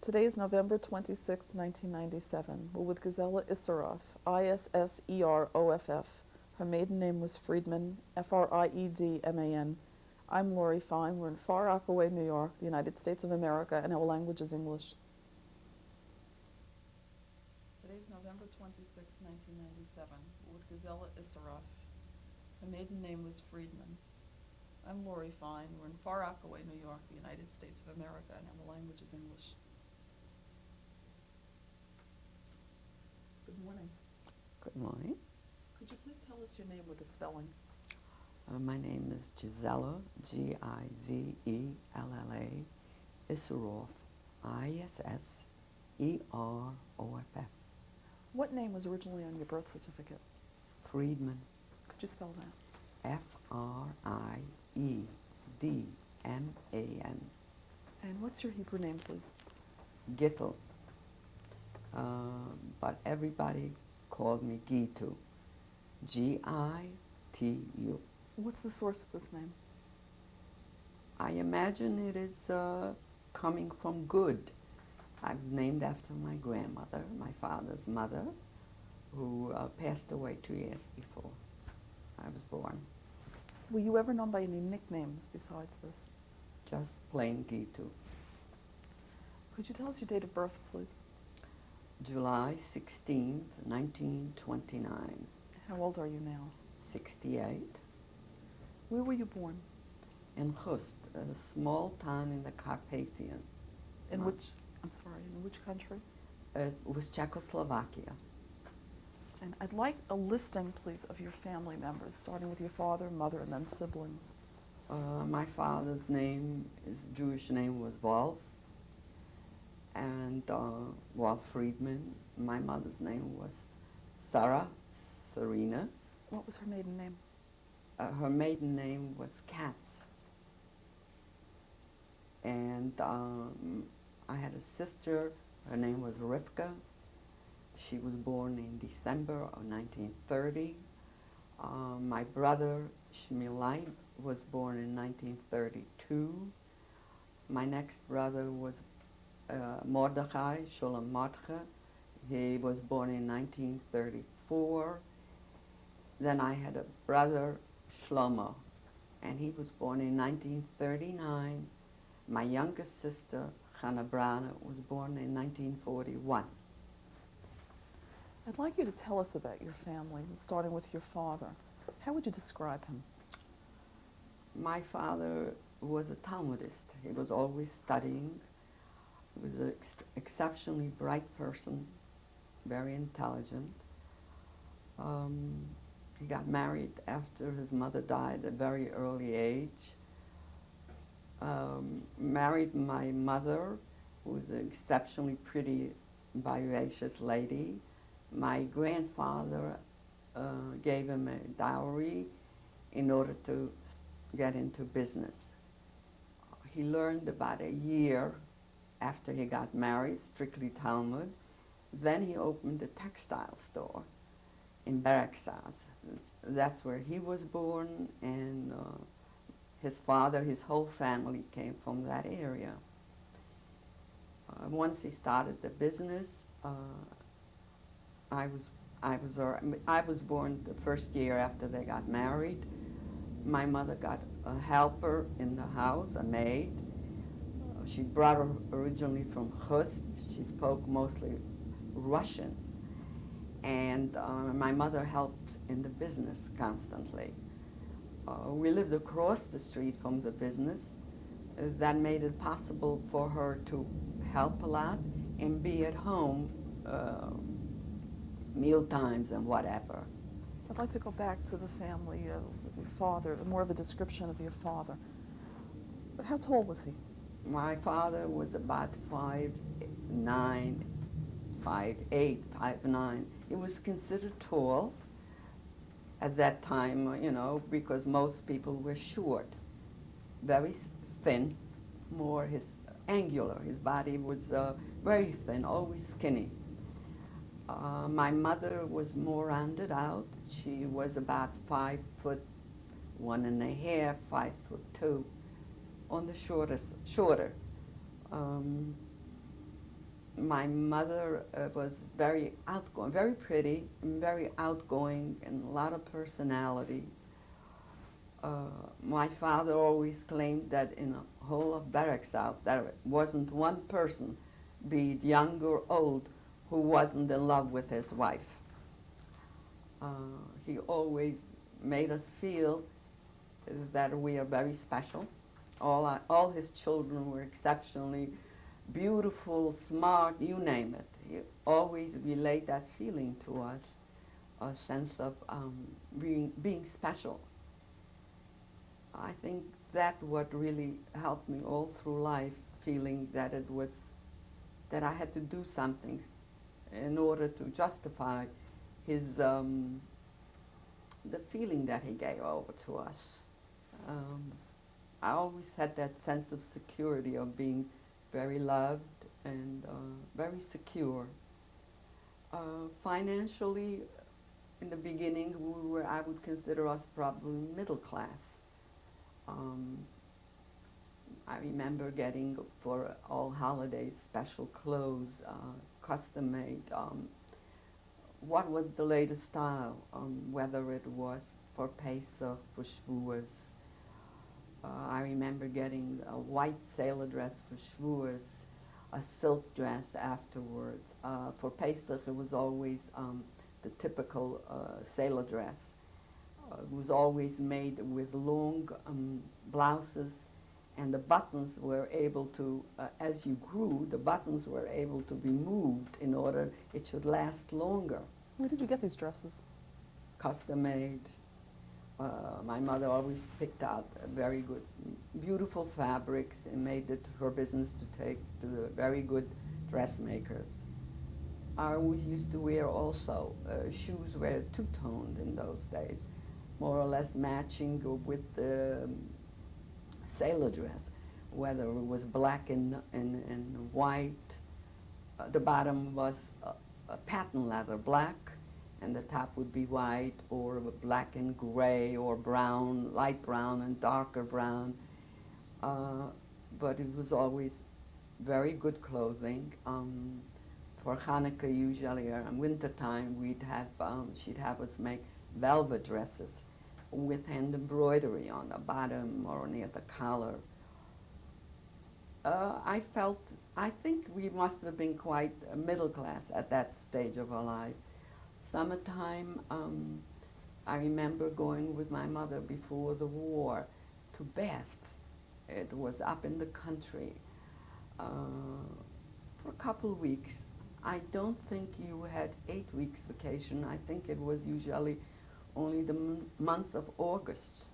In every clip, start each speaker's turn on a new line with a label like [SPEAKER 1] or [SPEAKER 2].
[SPEAKER 1] Today is November 26, 1997. We're with Gizella Isseroff, Isseroff. Her maiden name was Friedman, Friedman. I'm Lori Fine. We're in Far Rockaway, New York, the United States of America, and our language is English. Today is November 26, 1997. We're with Gizella Isseroff. Her maiden name was Friedman. I'm Lori Fine. We're in Far Rockaway, New York, the United States of America, and our language is English. Good morning.
[SPEAKER 2] Good morning.
[SPEAKER 1] Could you please tell us your name with the spelling?
[SPEAKER 2] My name is Gizella, Gizella, Isseroff, Isseroff.
[SPEAKER 1] What name was originally on your birth certificate?
[SPEAKER 2] Friedman,
[SPEAKER 1] Could you spell that?
[SPEAKER 2] Friedman.
[SPEAKER 1] And what's your Hebrew name, please?
[SPEAKER 2] Gittel. But everybody called me Gitu. Gitu.
[SPEAKER 1] What's the source of this name?
[SPEAKER 2] I imagine it is coming from good. I was named after my grandmother, my father's mother, who passed away 2 years before I was born.
[SPEAKER 1] Were you ever known by any nicknames besides this?
[SPEAKER 2] Just plain Gitu.
[SPEAKER 1] Could you tell us your date of birth, please?
[SPEAKER 2] July 16th, 1929.
[SPEAKER 1] How old are you now?
[SPEAKER 2] 68.
[SPEAKER 1] Where were you born?
[SPEAKER 2] In Khust, a small town in the Carpathian.
[SPEAKER 1] In which country?
[SPEAKER 2] It was Czechoslovakia.
[SPEAKER 1] And I'd like a listing, please, of your family members, starting with your father, mother, and then siblings.
[SPEAKER 2] My father's name, his Jewish name was Wolf, and Wolf Friedman. My mother's name was Serena.
[SPEAKER 1] What was her maiden name?
[SPEAKER 2] Her maiden name was Katz. And I had a sister, her name was Rivka. She was born in December of 1930. My brother, Shmilai, was born in 1932. My next brother was Mordechai, Sholem Mordechai. He was born in 1934. Then I had a brother, Shlomo, and he was born in 1939. My youngest sister, Hannah Brana, was born in 1941.
[SPEAKER 1] I'd like you to tell us about your family, starting with your father. How would you describe him?
[SPEAKER 2] My father was a Talmudist. He was always studying. He was an exceptionally bright person, very intelligent. He got married after his mother died at a very early age. Married my mother, who was an exceptionally pretty, vivacious lady. My grandfather gave him a dowry in order to get into business. He learned about a year after he got married, strictly Talmud. Then he opened a textile store in Bereksaz. That's where he was born, and his father, his whole family came from that area. Once he started the business, I was born the first year after they got married. My mother got a helper in the house, a maid. She brought her originally from Khust. She spoke mostly Russian. And my mother helped in the business constantly. We lived across the street from the business. That made it possible for her to help a lot and be at home meal times and whatever.
[SPEAKER 1] I'd like to go back to the family of your father, more of a description of your father. How tall was he?
[SPEAKER 2] My father was about 5'9", 5'8", 5'9". He was considered tall at that time, you know, because most people were short, very thin, more angular. His body was very thin, always skinny. My mother was more rounded out. She was about 5'1.5", 5'2", on the shorter. My mother was very outgoing, very pretty, and very outgoing, and a lot of personality. My father always claimed that in the whole of Barracks House, there wasn't one person, be it young or old, who wasn't in love with his wife. He always made us feel that we are very special. All his children were exceptionally beautiful, smart, you name it. He always relayed that feeling to us, a sense of being special. I think that what really helped me all through life, feeling that that I had to do something in order to justify his, the feeling that he gave over to us. I always had that sense of security of being very loved and very secure. Financially, in the beginning, I would consider us probably middle class. I remember getting for all holidays special clothes, custom made. What was the latest style, whether it was for Pesach, for Shavuos. I remember getting a white sailor dress for Shavuos, a silk dress afterwards. For Pesach, it was always the typical sailor dress. It was always made with long blouses, and the buttons were able to, as you grew, the buttons were able to be moved in order it should last longer.
[SPEAKER 1] Where did you get these dresses?
[SPEAKER 2] Custom made. My mother always picked out very good, beautiful fabrics and made it her business to take to the very good dressmakers. I always used to wear also, shoes were two-toned in those days, more or less matching with the sailor dress, whether it was black and white. The bottom was a patent leather, black, and the top would be white, or black and gray, or brown, light brown and darker brown. But it was always very good clothing. For Hanukkah, usually in wintertime, she'd have us make velvet dresses with hand embroidery on the bottom or near the collar. I think we must have been quite middle class at that stage of our life. Summertime, I remember going with my mother before the war to Best. It was up in the country for a couple of weeks. I don't think you had 8 weeks vacation. I think it was usually only the month of August.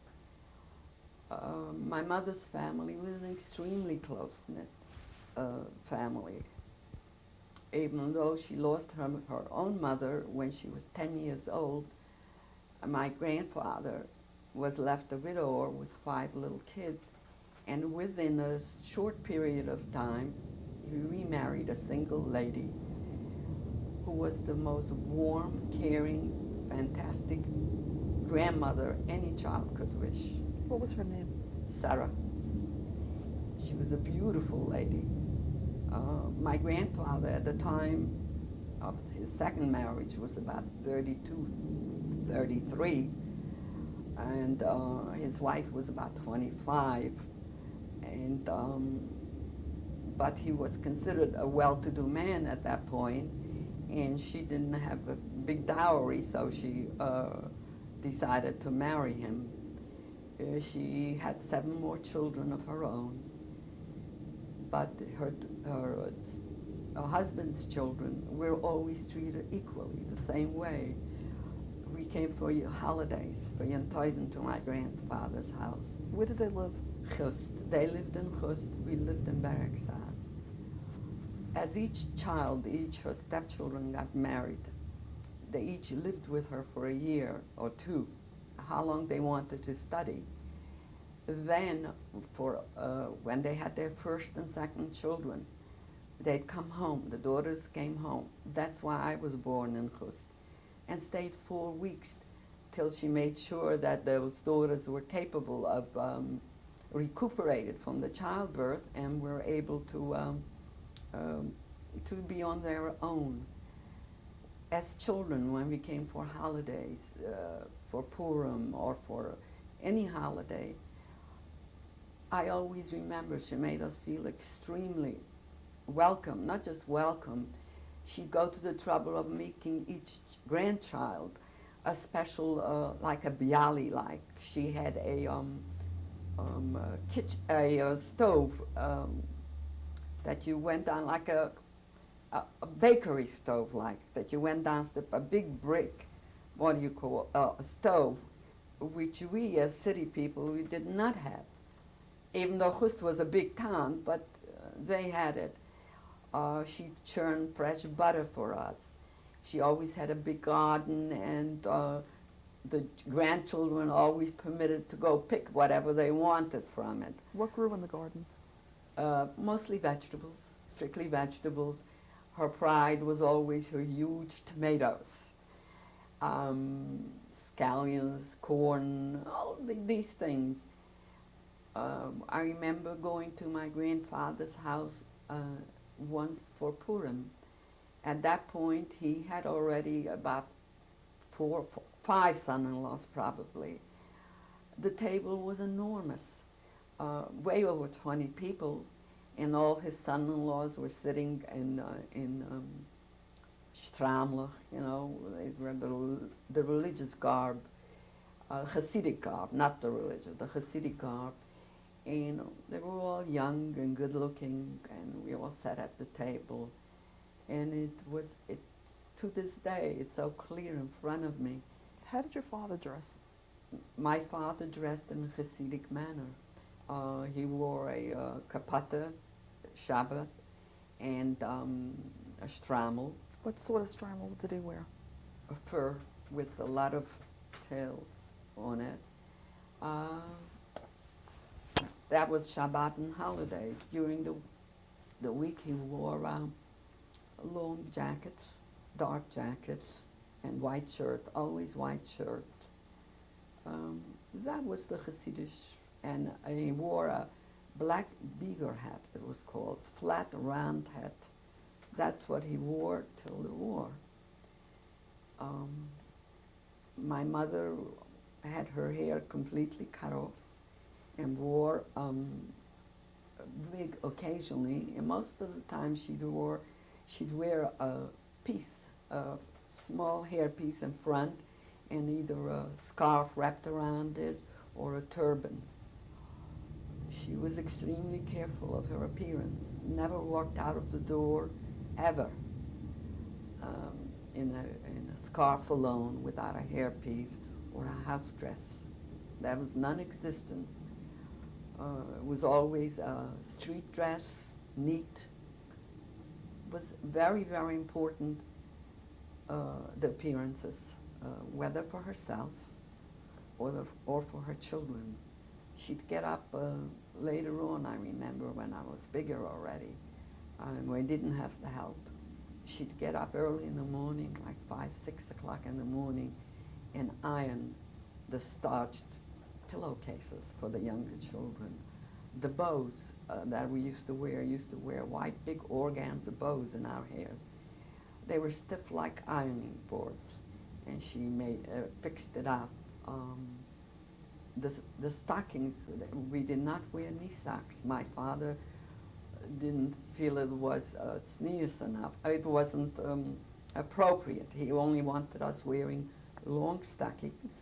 [SPEAKER 2] My mother's family was an extremely close-knit family. Even though she lost her own mother when she was 10 years old, my grandfather was left a widower with 5 little kids, and within a short period of time, he remarried a single lady who was the most warm, caring, fantastic grandmother any child could wish.
[SPEAKER 1] What was her name?
[SPEAKER 2] Sarah. She was a beautiful lady. My grandfather at the time of his second marriage was about 32, 33, and his wife was about 25, and but he was considered a well-to-do man at that point, and she didn't have a big dowry, so she decided to marry him. She had 7 more children of her own, but her husband's children were always treated equally, the same way. We came for holidays, for Yom Tovim, to my grandfather's house.
[SPEAKER 1] Where did they live?
[SPEAKER 2] Chust. They lived in Chust, we lived in Barracks House. As each her stepchildren got married, they each lived with her for a year or 2, how long they wanted to study. Then, when they had their first and second children, they'd come home. The daughters came home. That's why I was born in Chust, and stayed 4 weeks till she made sure that those daughters were capable of recuperated from the childbirth and were able to to be on their own. As children, when we came for holidays, for Purim or for any holiday, I always remember she made us feel extremely welcome, not just welcome. She'd go to the trouble of making each grandchild a special, like a bialy, like she had a stove that you went on, like a bakery stove, like that you went downstairs, a big brick, what do you call a stove, which we as city people we did not have. Even though Hust was a big town, but they had it. She churned fresh butter for us. She always had a big garden, and the grandchildren always permitted to go pick whatever they wanted from it.
[SPEAKER 1] What grew in the garden?
[SPEAKER 2] Mostly vegetables, strictly vegetables. Her pride was always her huge tomatoes, scallions, corn, all these things. I remember going to my grandfather's house once for Purim. At that point, he had already about 5 son-in-laws probably. The table was enormous, way over 20 people, and all his son-in-laws were sitting in Stramler, you know, these were the religious garb, Hasidic garb, not the religious, the Hasidic garb. And they were all young and good looking, and we all sat at the table. And to this day, it's so clear in front of me.
[SPEAKER 1] How did your father dress?
[SPEAKER 2] My father dressed in a Hasidic manner. He wore a kapata, Shabbat, and a strammel.
[SPEAKER 1] What sort of strammel did he wear?
[SPEAKER 2] A fur with a lot of tails on it. That was Shabbat and holidays. During the week, he wore long jackets, dark jackets, and white shirts, always white shirts. That was the Hasidish, and he wore a black beaver hat, it was called, flat, round hat. That's what he wore till the war. My mother had her hair completely cut off and wore a wig occasionally, and most of the time she'd wear a piece, a small hair piece in front, and either a scarf wrapped around it or a turban. She was extremely careful of her appearance, never walked out of the door, ever, in a scarf alone without a hairpiece or a house dress. That was non-existent. It was always a street dress, neat. It was very, very important, the appearances, whether for herself or for her children. She'd get up later on, I remember, when I was bigger already, and we didn't have the help. She'd get up early in the morning, like 5, 6 o'clock in the morning, and iron the starched pillowcases for the younger children. The bows that we used to wear white, big organza bows in our hairs. They were stiff like ironing boards, and she fixed it up. The stockings, we did not wear knee socks. My father didn't feel it was sneeze enough. It wasn't appropriate. He only wanted us wearing long stockings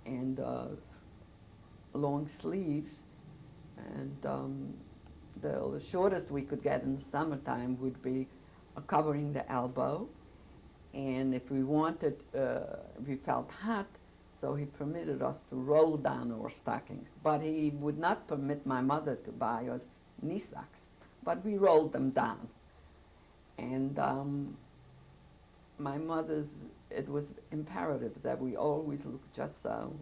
[SPEAKER 2] and long sleeves, and the shortest we could get in the summertime would be covering the elbow. And if we wanted, if we felt hot, so he permitted us to roll down our stockings. But he would not permit my mother to buy us knee socks, but we rolled them down. And my mother's, it was imperative that we always look just so.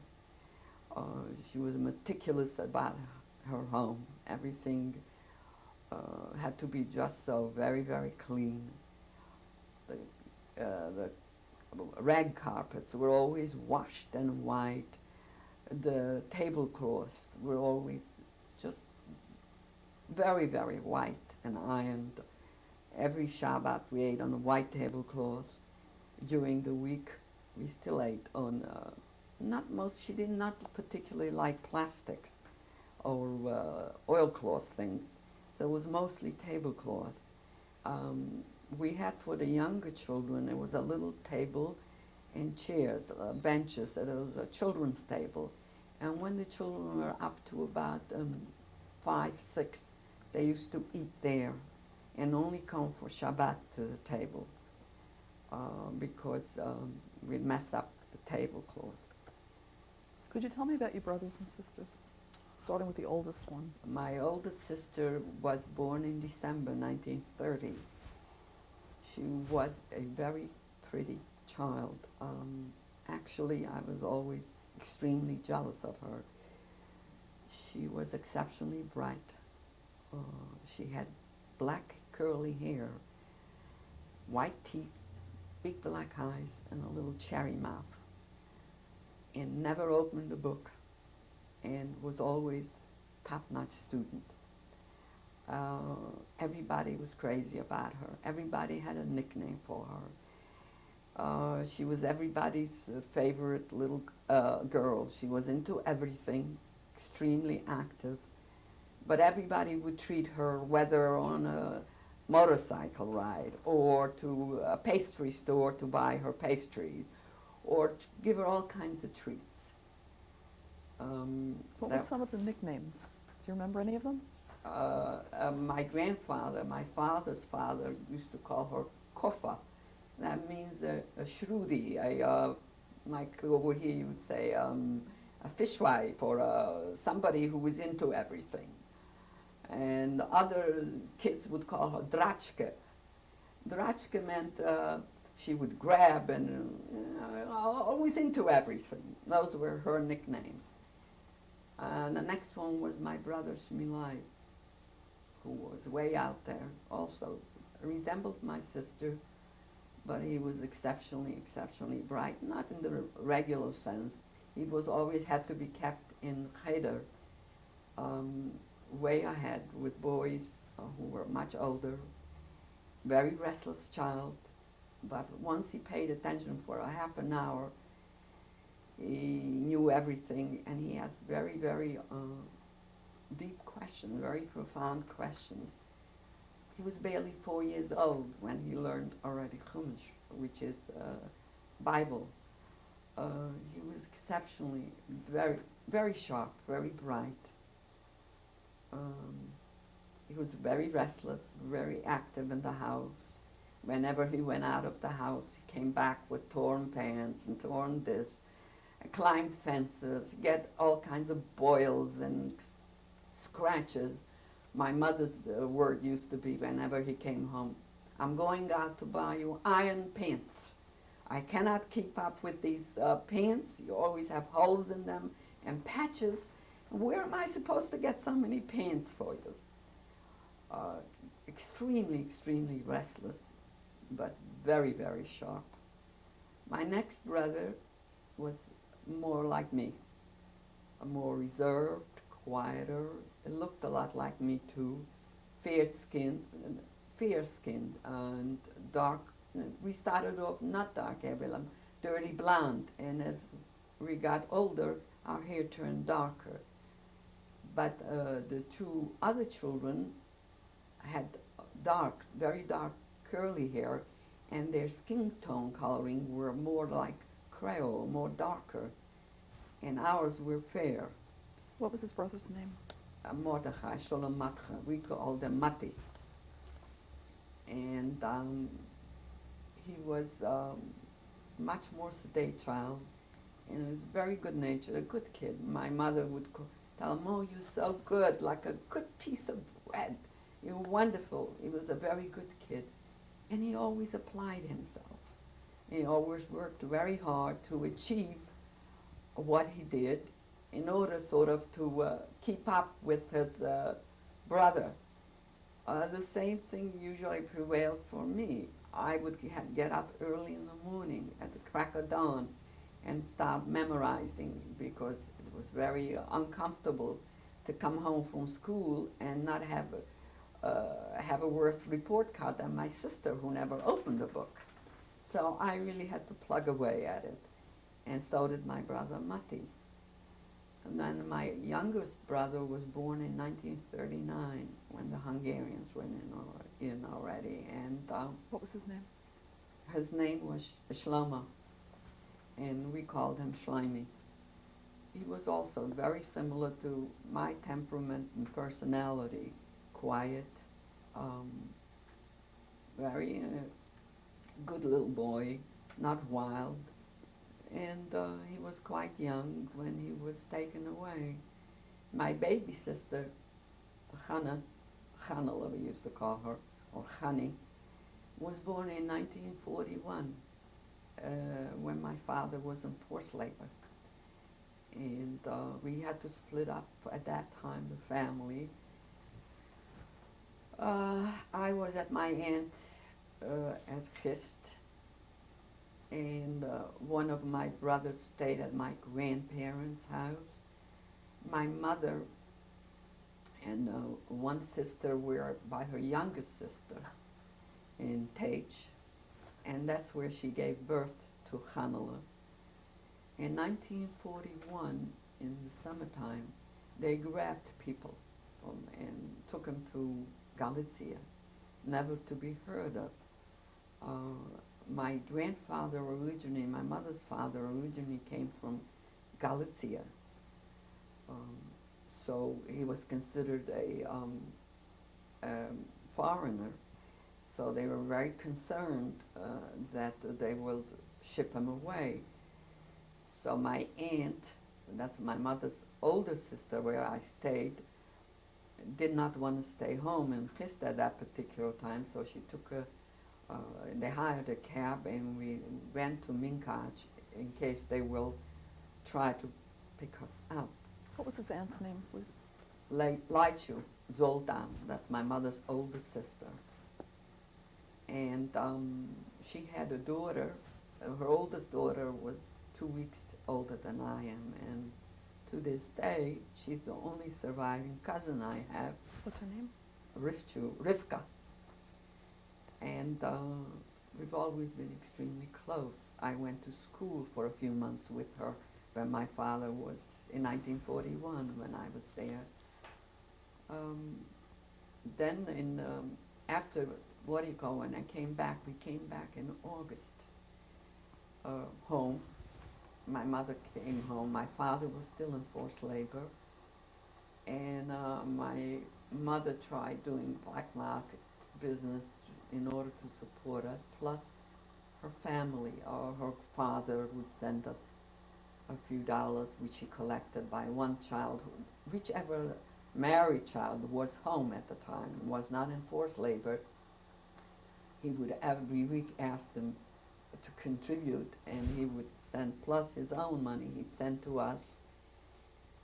[SPEAKER 2] She was meticulous about her home. Everything had to be just so, very, very clean. The rag carpets were always washed and white. The tablecloths were always just very, very white and ironed. Every Shabbat we ate on a white tablecloth. During the week we still ate on, she did not particularly like plastics or oilcloth things, so it was mostly tablecloth. We had for the younger children, there was a little table and chairs, benches, it was a children's table. And when the children were up to about 5, 6, they used to eat there and only come for Shabbat to the table because we'd mess up the tablecloth.
[SPEAKER 1] Could you tell me about your brothers and sisters, starting with the oldest one?
[SPEAKER 2] My oldest sister was born in December 1930. She was a very pretty child. Actually, I was always extremely jealous of her. She was exceptionally bright. She had black curly hair, white teeth, big black eyes, and a little cherry mouth, and never opened a book, and was always top-notch student. Everybody was crazy about her. Everybody had a nickname for her. She was everybody's favorite little girl. She was into everything, extremely active, but everybody would treat her, whether on a motorcycle ride or to a pastry store to buy her pastries, or to give her all kinds of treats.
[SPEAKER 1] What were some of the nicknames? Do you remember any of them?
[SPEAKER 2] My grandfather, my father's father, used to call her Kofa. That means a shrewdie, like over here you would say a fishwife, or somebody who was into everything. And other kids would call her Drachke. Drachke meant she would grab and always into everything. Those were her nicknames. The next one was my brother Shmilai, who was way out there, also resembled my sister, but he was exceptionally bright, not in the regular sense. He was always had to be kept in cheder, way ahead with boys who were much older. Very restless child, but once he paid attention for a half an hour, he knew everything, and he asked very deep questions, very profound questions. He was barely 4 years old when he learned already Chumash, which is Bible. He was exceptionally very sharp, very bright. He was very restless, very active in the house. Whenever he went out of the house, he came back with torn pants and torn this, climbed fences, get all kinds of boils and scratches. My mother's word used to be whenever he came home, "I'm going out to buy you iron pants. I cannot keep up with these pants. You always have holes in them and patches. Where am I supposed to get so many pants for you?" Extremely restless, but very sharp. My next brother was more like me, more reserved, quieter. It looked a lot like me too, fair-skinned and dark. We started off not dark hair, but dirty blonde, and as we got older, our hair turned darker. But the two other children had very dark curly hair, and their skin tone coloring were more like Creole, more darker, and ours were fair.
[SPEAKER 1] What was his brother's name?
[SPEAKER 2] Mordechai, Sholem Matcha. We called him Mati. And he was much more sedate child, and he was very good natured, a good kid. My mother would tell him, "Oh, you're so good, like a good piece of bread. You're wonderful." He was a very good kid, and he always applied himself. He always worked very hard to achieve what he did in order sort of to keep up with his brother. The same thing usually prevailed for me. I would get up early in the morning at the crack of dawn and start memorizing, because it was very uncomfortable to come home from school and not have have a worse report card than my sister, who never opened a book. So I really had to plug away at it. And so did my brother Matti. And then my youngest brother was born in 1939 when the Hungarians went in already. And
[SPEAKER 1] What was his name?
[SPEAKER 2] his name was Shlomo, and we called him Shlomi. He was also very similar to my temperament and personality, quiet, very good little boy, not wild. And he was quite young when he was taken away. My baby sister, Hannah, we used to call her, or Hani, was born in 1941 when my father was in forced labor. And we had to split up at that time, the family. I was at my aunt at Gist, and one of my brothers stayed at my grandparents' house. My mother and one sister were by her youngest sister in Tage, and that's where she gave birth to Hanala. In 1941, in the summertime, they grabbed people and took them to Galicia, never to be heard of. My grandfather originally, my mother's father originally came from Galicia, so he was considered a foreigner. So they were very concerned that they will ship him away. So my aunt, that's my mother's older sister where I stayed, did not want to stay home in Gist at that particular time, so she took they hired a cab and we went to Minkaj in case they will try to pick us up.
[SPEAKER 1] What was his aunt's name, please?
[SPEAKER 2] Laichu Zoltan, that's my mother's older sister. And she had a daughter. Her oldest daughter was 2 weeks older than I am, and to this day, she's the only surviving cousin I have.
[SPEAKER 1] What's her name?
[SPEAKER 2] Rivka. And we've always been extremely close. I went to school for a few months with her when my father was in 1941 when I was there. Then after, when I came back, we came back in August home. My mother came home. My father was still in forced labor. And my mother tried doing black market business in order to support us, plus her family or her father would send us a few dollars, which he collected by one child, whichever married child was home at the time, was not in forced labor. He would every week ask them to contribute, and he would send, plus his own money, he'd send to us.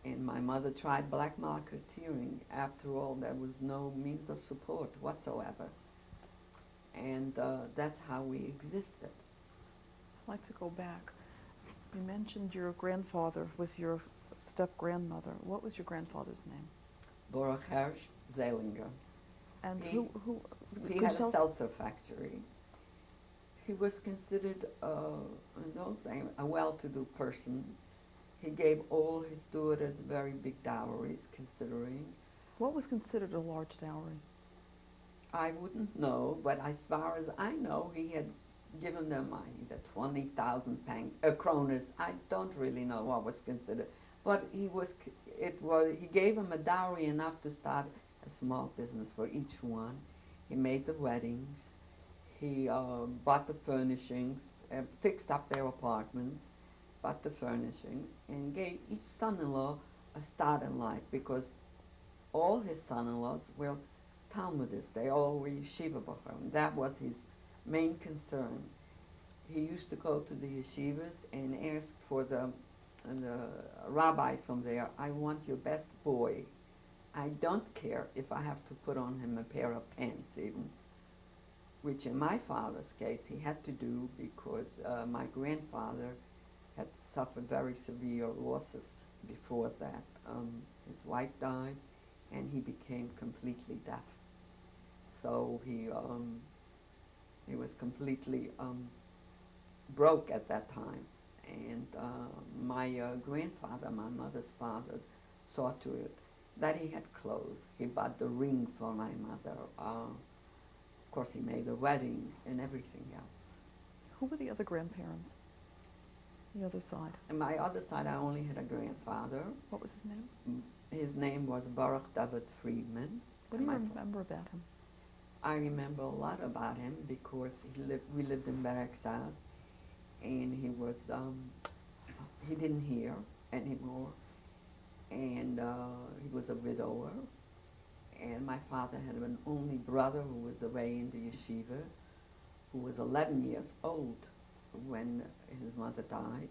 [SPEAKER 2] And my mother tried black marketeering. After all, there was no means of support whatsoever. And that's how we existed.
[SPEAKER 1] I'd like to go back. You mentioned your grandfather with your step-grandmother. What was your grandfather's name?
[SPEAKER 2] Baruch Hersh Zeilinger.
[SPEAKER 1] And
[SPEAKER 2] He
[SPEAKER 1] could
[SPEAKER 2] had
[SPEAKER 1] you tell
[SPEAKER 2] a
[SPEAKER 1] us-
[SPEAKER 2] seltzer factory. He was considered, in those days, a well-to-do person. He gave all his daughters very big dowries, considering.
[SPEAKER 1] What was considered a large dowry?
[SPEAKER 2] I wouldn't know, but as far as I know, he had given them either 20,000 kronas. I don't really know what was considered, but he gave them a dowry enough to start a small business for each one. He made the weddings. He bought the furnishings, fixed up their apartments, bought the furnishings, and gave each son-in-law a start in life, because all his son-in-laws were Talmudists. They all were yeshiva bochum. That was his main concern. He used to go to the yeshivas and ask for the rabbis from there, I want your best boy. I don't care if I have to put on him a pair of pants even, which in my father's case he had to do because my grandfather had suffered very severe losses before that. His wife died and he became completely deaf. so he was completely broke at that time. And my grandfather, my mother's father, saw to it that he had clothes. He bought the ring for my mother. Of course, he made the wedding and everything else.
[SPEAKER 1] Who were the other grandparents? The other side.
[SPEAKER 2] On my other side, I only had a grandfather.
[SPEAKER 1] What was his name?
[SPEAKER 2] His name was Baruch David Friedman.
[SPEAKER 1] What do you remember about him?
[SPEAKER 2] I remember a lot about him because we lived in Berexas, and he didn't hear anymore, and he was a widower, and my father had an only brother who was away in the yeshiva, who was 11 years old when his mother died.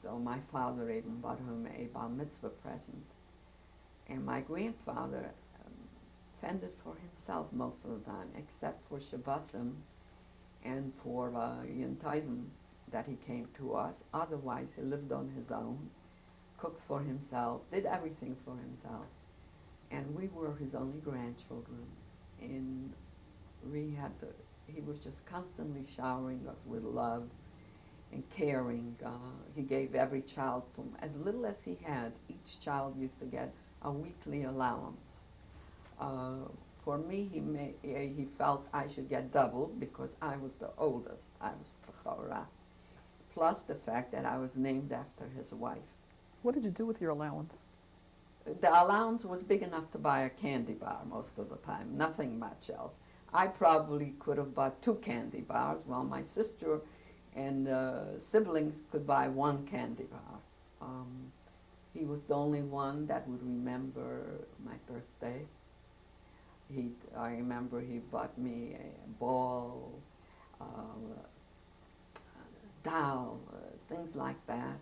[SPEAKER 2] So my father even bought him a bar mitzvah present. And my grandfather fended for himself most of the time, except for Shabbosim and for Yom Tovim that he came to us. Otherwise, he lived on his own, cooked for himself, did everything for himself. And we were his only grandchildren. And he was just constantly showering us with love and caring. He gave every child, from as little as he had, each child used to get a weekly allowance. For me, he felt I should get double because I was the oldest. I was the Chorah. Plus the fact that I was named after his wife.
[SPEAKER 1] What did you do with your allowance?
[SPEAKER 2] The allowance was big enough to buy a candy bar most of the time, nothing much else. I probably could have bought 2 candy bars, while my sister and siblings could buy 1 candy bar. He was the only one that would remember my birthday. I remember he bought me a ball, doll, things like that.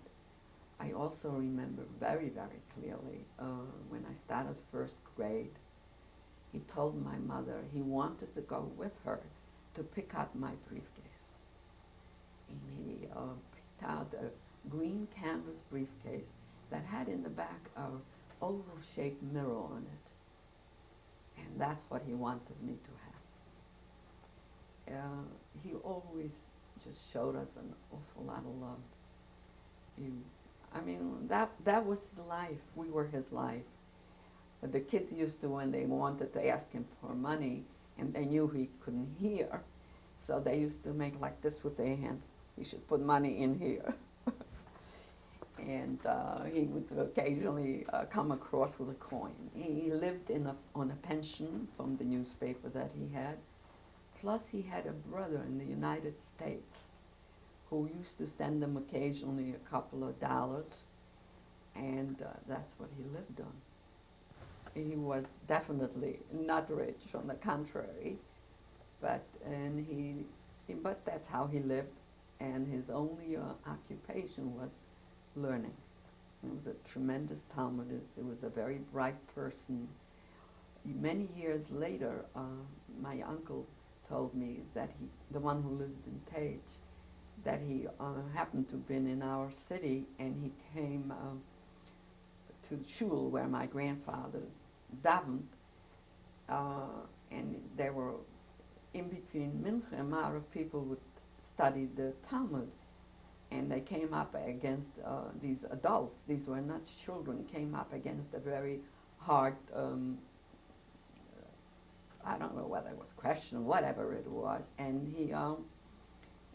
[SPEAKER 2] I also remember very, very clearly when I started 1st grade, he told my mother he wanted to go with her to pick out my briefcase. And he picked out a green canvas briefcase that had in the back an oval-shaped mirror on it. And that's what he wanted me to have. He always just showed us an awful lot of love. I mean, that was his life. We were his life. The kids used to, when they wanted to ask him for money, and they knew he couldn't hear, so they used to make like this with their hand. You should put money in here. And he would occasionally come across with a coin. He lived on a pension from the newspaper that he had. Plus he had a brother in the United States who used to send him occasionally a couple of dollars, and that's what he lived on. He was definitely not rich, on the contrary, but that's how he lived, and his only occupation was learning. He was a tremendous Talmudist. He was a very bright person. Many years later, my uncle told me that the one who lived in Tage, that he happened to have been in our city, and he came to shul where my grandfather davened, and there were, in between Mincha and Ma'ariv, people would study the Talmud, and they came up against these adults. These were not children. Came up against a very hard, I don't know whether it was question, whatever it was, and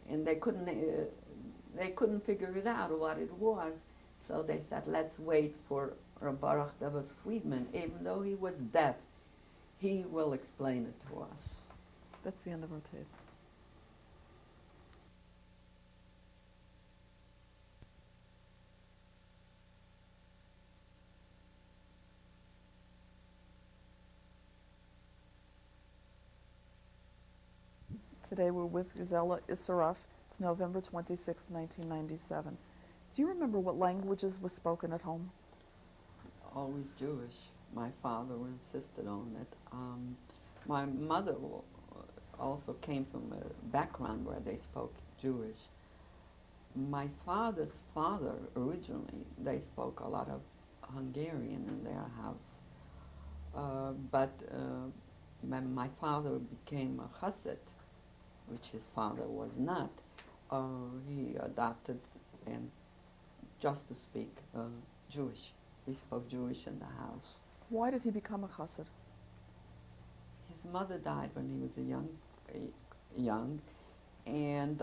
[SPEAKER 2] they couldn't figure it out what it was. So they said, let's wait for Baruch David Friedman. Even though he was deaf, he will explain it to us.
[SPEAKER 1] That's the end of our tape. Today we're with Gizella Isseroff. It's November 26, 1997. Do you remember what languages were spoken at home?
[SPEAKER 2] Always Jewish. My father insisted on it. My mother also came from a background where they spoke Jewish. My father's father, originally, they spoke a lot of Hungarian in their house. But when my father became a chassid, which his father was not, he adopted and, just to speak, Jewish. We spoke Jewish in the house.
[SPEAKER 1] Why did he become a chassid?
[SPEAKER 2] His mother died when he was young, and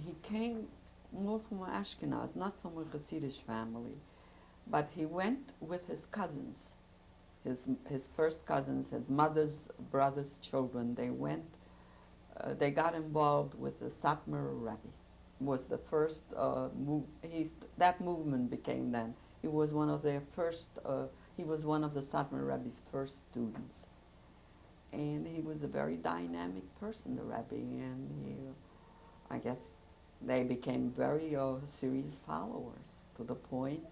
[SPEAKER 2] he came more from Ashkenaz, not from a Hasidic family, but he went with his cousins, his first cousins, his mother's brother's children. They got involved with the Satmar Rebbe. Was the first that movement became then. He was one of their first. He was one of the Satmar Rebbe's first students, and he was a very dynamic person, the Rebbe, and I guess they became very serious followers, to the point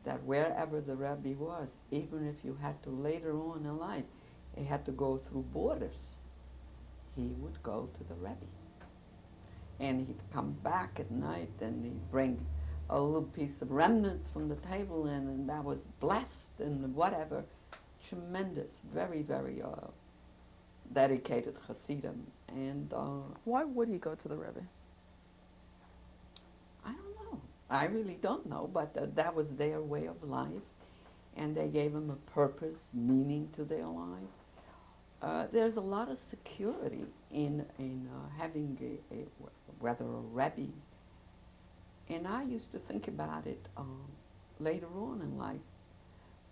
[SPEAKER 2] that wherever the Rebbe was, even if you had to later on in life, he had to go through borders, he would go to the Rebbe. And he'd come back at night and he'd bring a little piece of remnants from the table in, and that was blessed and whatever. Tremendous, very, very dedicated Hasidim. And
[SPEAKER 1] Why would he go to the Rebbe?
[SPEAKER 2] I don't know. I really don't know, but that was their way of life, and they gave him a purpose, meaning to their life. There's a lot of security in having whether a Rebbe, and I used to think about it later on in life.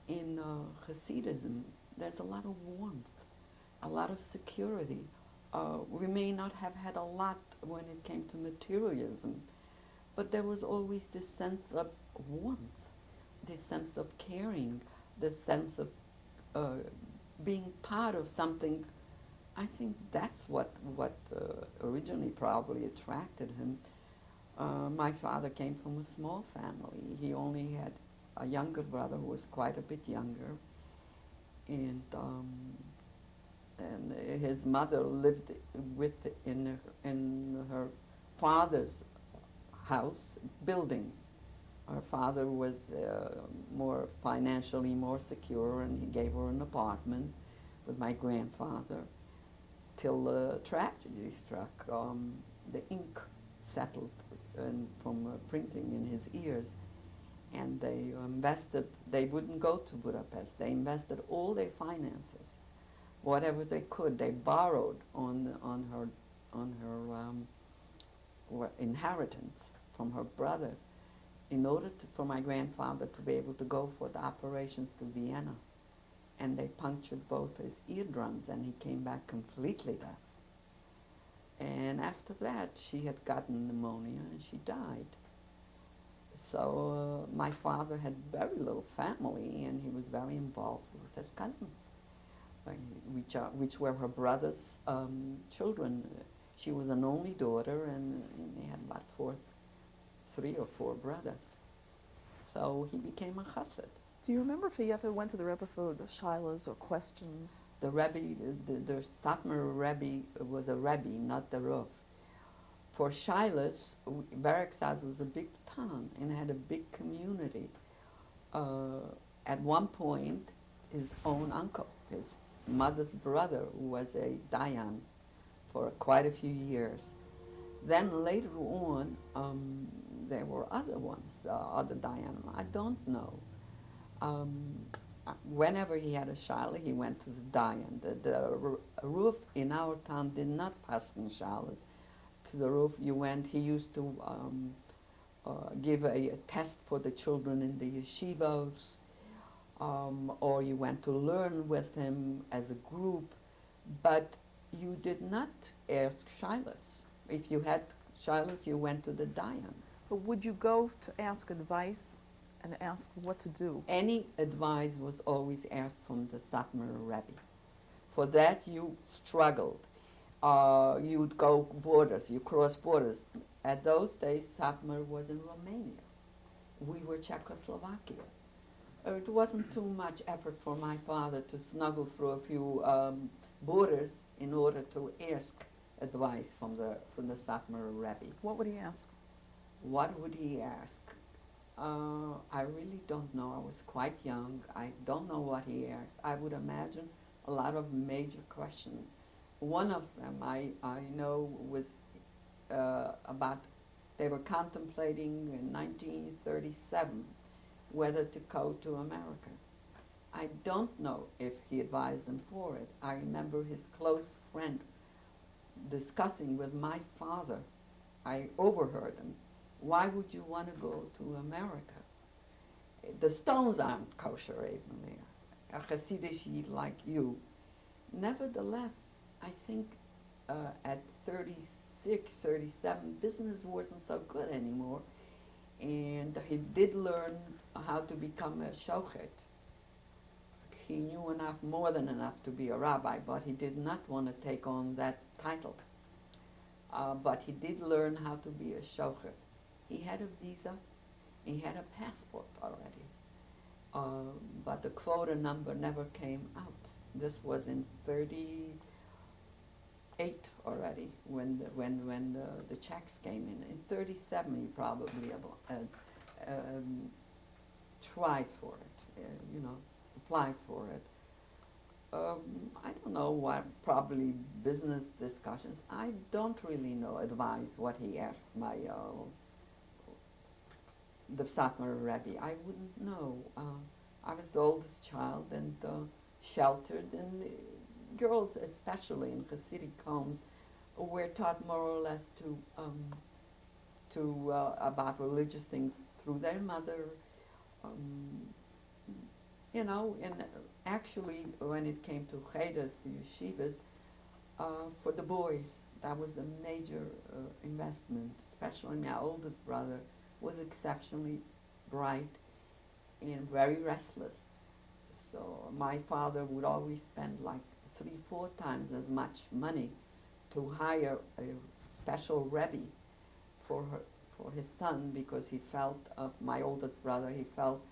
[SPEAKER 2] In Hasidism, there's a lot of warmth, a lot of security. We may not have had a lot when it came to materialism, but there was always this sense of warmth, this sense of caring, this sense of being part of something. I think that's what originally probably attracted him. My father came from a small family. He only had a younger brother who was quite a bit younger, and his mother lived in her father's house building. Her father was more financially more secure, and he gave her an apartment with my grandfather till tragedy struck. The ink settled from printing in his ears, and they invested. They wouldn't go to Budapest. They invested all their finances, whatever they could. They borrowed on her inheritance from her brothers, in order for my grandfather to be able to go for the operations to Vienna. And they punctured both his eardrums, and he came back completely deaf. And after that, she had gotten pneumonia, and she died. So my father had very little family, and he was very involved with his cousins, which were her brother's children. She was an only daughter, and they had about 3 or 4 brothers. So he became a chassid.
[SPEAKER 1] Do you remember if he ever went to the Rebbe for the shilas or questions?
[SPEAKER 2] The Rebbe, the Satmar Rebbe was a Rebbe, not the Ruf. For shilas, Berekzaz was a big town and had a big community. At one point, his own uncle, his mother's brother, was a dayan for quite a few years. Then later on, there were other ones, other dayanim. I don't know. Whenever he had a shilah, he went to the dayan. The roof in our town did not pass in shilas. To the roof you went. He used to give a test for the children in the yeshivos, or you went to learn with him as a group, but you did not ask shilas. If you had shilas, you went to the dayan.
[SPEAKER 1] But would you go to ask advice and ask what to do?
[SPEAKER 2] Any advice was always asked from the Satmar Rebbe. For that you struggled. You'd go borders, you cross borders. At those days, Satmar was in Romania. We were Czechoslovakia. It wasn't too much effort for my father to snuggle through a few borders in order to ask advice from the Satmar Rebbe.
[SPEAKER 1] What would he ask?
[SPEAKER 2] What would he ask? I really don't know. I was quite young. I don't know what he asked. I would imagine a lot of major questions. One of them I know was about, they were contemplating in 1937 whether to go to America. I don't know if he advised them for it. I remember his close friend discussing with my father. I overheard him. Why would you want to go to America? The stones aren't kosher even there. A Hasidic Yid like you. Nevertheless, I think at 36, 37, business wasn't so good anymore. And he did learn how to become a shochet. He knew enough, more than enough, to be a rabbi, but he did not want to take on that title. But he did learn how to be a shochet. He had a visa, he had a passport already, but the quota number never came out. This was in 38 already when the checks came in. In 37, he probably tried for it, applied for it. I don't know what, probably business discussions. I don't really know, advise what he asked the Satmar Rebbe. I wouldn't know. I was the oldest child and sheltered, and girls, especially in Hasidic homes, were taught more or less about religious things through their mother. And actually, when it came to cheders, to yeshivas, for the boys, that was the major investment. Especially my oldest brother was exceptionally bright and very restless. So my father would always spend like 3-4 times as much money to hire a special rebbe for his son, because he felt, my oldest brother, he felt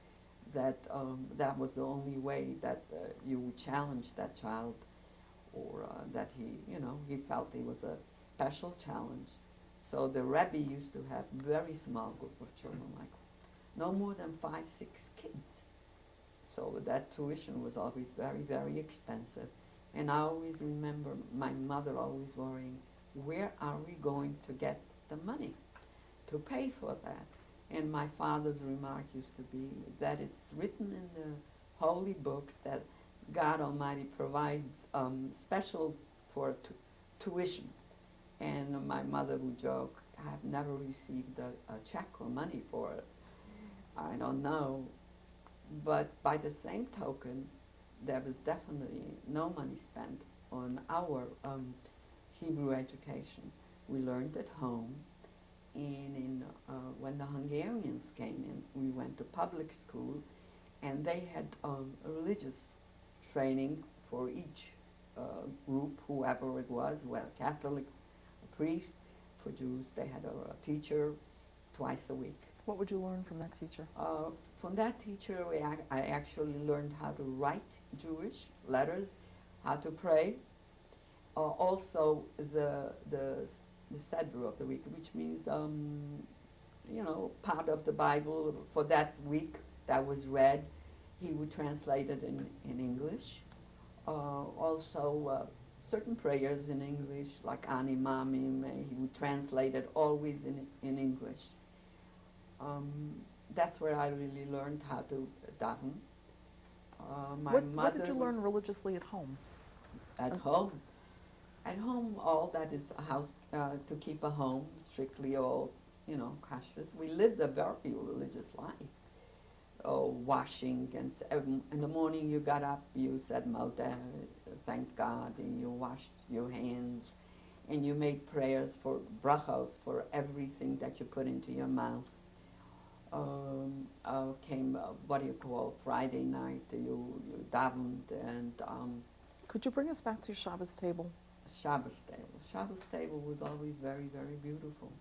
[SPEAKER 2] that that was the only way that you would challenge that child, or that he felt he was a special challenge. So the Rebbe used to have very small group of children, like no more than 5-6 kids. So that tuition was always very, very expensive. And I always remember my mother always worrying, where are we going to get the money to pay for that? And my father's remark used to be that it's written in the holy books that God Almighty provides special for tuition. And my mother would joke, I've never received a check or money for it. I don't know. But by the same token, there was definitely no money spent on our Hebrew education. We learned at home. And when the Hungarians came in, we went to public school, and they had a religious training for each group, whoever it was, well, Catholics, a priest. For Jews, they had a teacher twice a week.
[SPEAKER 1] What would you learn from that teacher?
[SPEAKER 2] From that teacher, I actually learned how to write Jewish letters, how to pray, also the Seder of the week, which means, part of the Bible for that week that was read, he would translate it in English. Also, certain prayers in English, like Ani Mamim, he would translate it always in English. That's where I really learned how to daven.
[SPEAKER 1] What did you learn religiously at home?
[SPEAKER 2] At home? At home, all that is a house, to keep a home, strictly all, kashrus. We lived a very religious life. Washing, and in the morning you got up, you said Modeh, thank God, and you washed your hands, and you made prayers for brachos, for everything that you put into your mouth. Friday night, you davened, and
[SPEAKER 1] Could you bring us back to your Shabbos table?
[SPEAKER 2] Shabbos table. Shabbos table was always very, very beautiful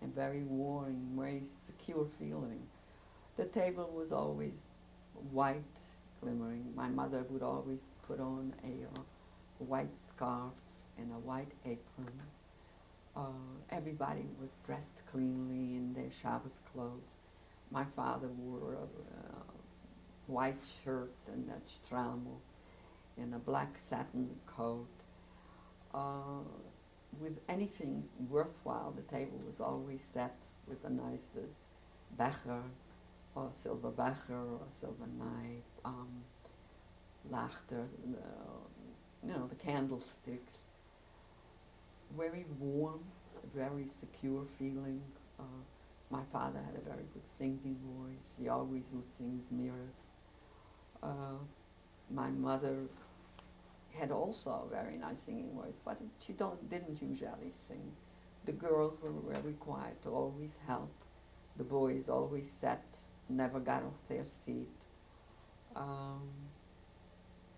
[SPEAKER 2] and very warm, very secure feeling. The table was always white, glimmering. My mother would always put on a white scarf and a white apron. Everybody was dressed cleanly in their Shabbos clothes. My father wore a white shirt and that shtramel. in a black satin coat. With anything worthwhile, the table was always set with a nice becher, or silver becher, or silver knife, laughter, the candlesticks. Very warm, very secure feeling. My father had a very good singing voice. He always would sing his mirrors. My mother had also a very nice singing voice, but she didn't usually sing. The girls were very quiet, to always help. The boys always sat, never got off their seat.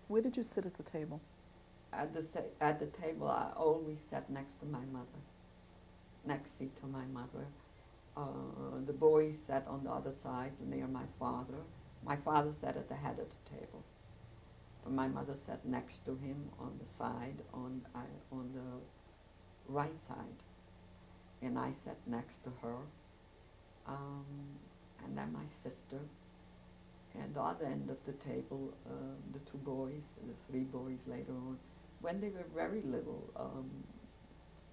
[SPEAKER 1] Where did you sit at the table?
[SPEAKER 2] At the table, I always sat next to my mother, next seat to my mother. The boys sat on the other side near my father. My father sat at the head of the table. My mother sat next to him on the side, on the right side, and I sat next to her. And then my sister. And the other end of the table, the two boys, the three boys later on. When they were very little,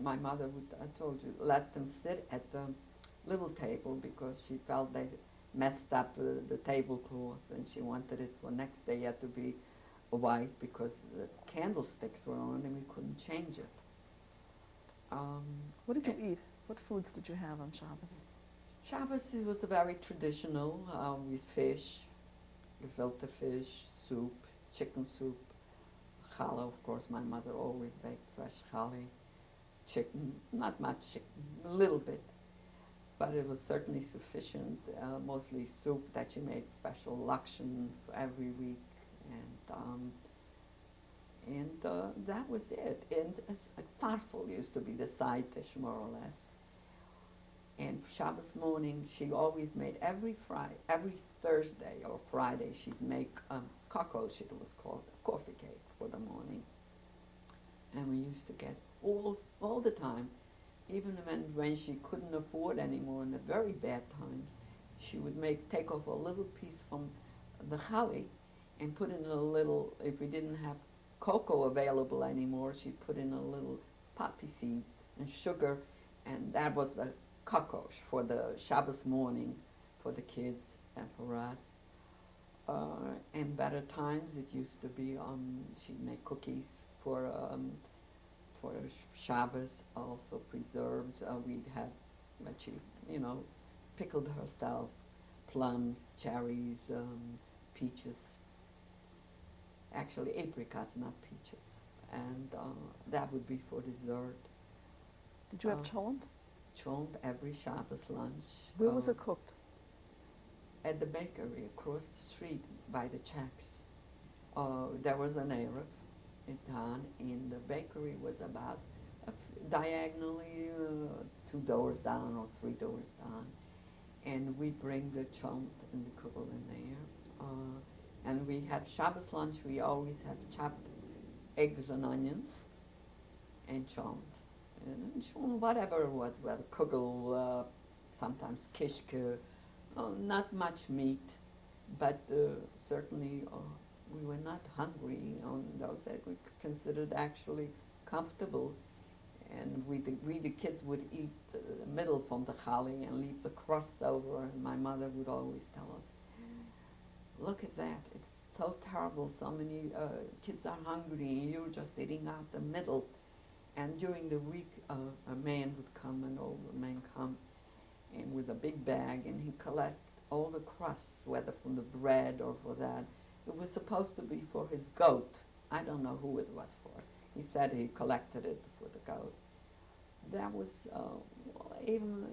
[SPEAKER 2] my mother would, I told you, let them sit at the little table because she felt they messed up the tablecloth, and she wanted it for next day had to be white because the candlesticks were on and we couldn't change it.
[SPEAKER 1] What did you eat? What foods did you have on Shabbos?
[SPEAKER 2] Shabbos, it was very traditional with fish, gefilte fish, soup, chicken soup, challah. Of course, my mother always baked fresh challah, chicken, not much chicken, a little bit, but it was certainly sufficient, mostly soup that she made special lakshan for every week, and that was it. And farfel used to be the side dish, more or less. And Shabbos morning, she always made every Thursday or Friday, she'd make kakos, it was called, a coffee cake for the morning. And we used to get all the time, even when she couldn't afford anymore in the very bad times, she would take off a little piece from the chali and put in a little, if we didn't have cocoa available anymore, she'd put in a little poppy seeds and sugar, and that was the kakos for the Shabbos morning for the kids and for us. In better times, it used to be, she'd make cookies for Shabbos, also preserves. We'd have, but she, pickled herself, plums, cherries, peaches. Actually, apricots, not peaches. And that would be for dessert.
[SPEAKER 1] Did you have cholent?
[SPEAKER 2] Cholent every Shabbos lunch.
[SPEAKER 1] Where was it cooked?
[SPEAKER 2] At the bakery across the street by the Czechs. There was an Arab in town, and the bakery was about diagonally 2 doors down or 3 doors down. And we bring the cholent and the kugel in there. And we had Shabbos lunch, we always had chopped eggs and onions and cholent. And whatever it was, whether kugel, sometimes kishke, not much meat, but certainly we were not hungry on those days. We considered actually comfortable, and we the kids would eat the middle from the chali and leave the crust over, and my mother would always tell us, look at that, it's so terrible, so many kids are hungry and you're just eating out the middle. And during the week, a man would come, an older man come, and with a big bag, and he'd collect all the crusts, whether from the bread or for that. It was supposed to be for his goat. I don't know who it was for. He said he collected it for the goat. That was even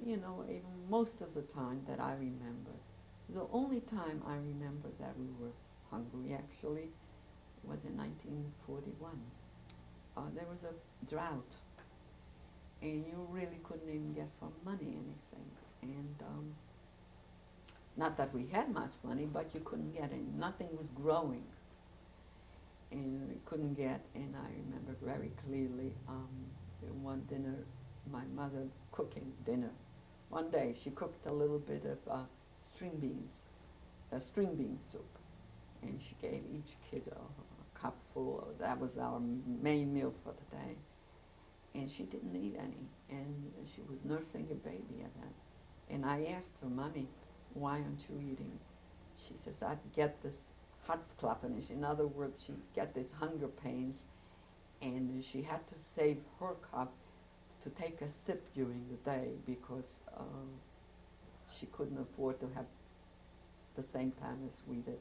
[SPEAKER 2] most of the time that I remember. The only time I remember that we were hungry, actually, was in 1941. There was a drought, and you really couldn't even get for money anything. And not that we had much money, but you couldn't get any. Nothing was growing, and we couldn't get. And I remember very clearly one dinner, my mother cooking dinner. One day she cooked a little bit of string bean soup, and she gave each kid a cup full. That was our main meal for the day. And she didn't eat any, and she was nursing a baby at that. And I asked her, Mommy, why aren't you eating? She says, I'd get this hartsklappenish. In other words, she'd get these hunger pains, and she had to save her cup to take a sip during the day because she couldn't afford to have the same time as we did.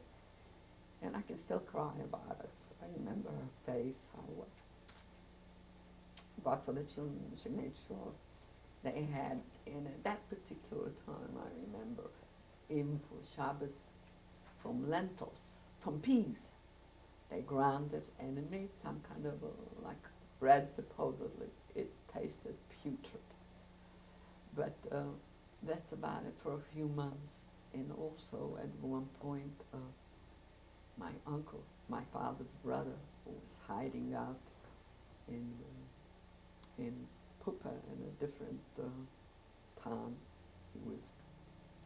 [SPEAKER 2] And I can still cry about it. I remember her face, how but for the children, she made sure they had, in that particular time, I remember, even for Shabbos, from lentils, from peas. They ground it, and it made some kind of like bread, supposedly. It tasted putrid. But that's about it for a few months. And also, at one point, my uncle, my father's brother, who was hiding out in Pupa, in a different town. He was,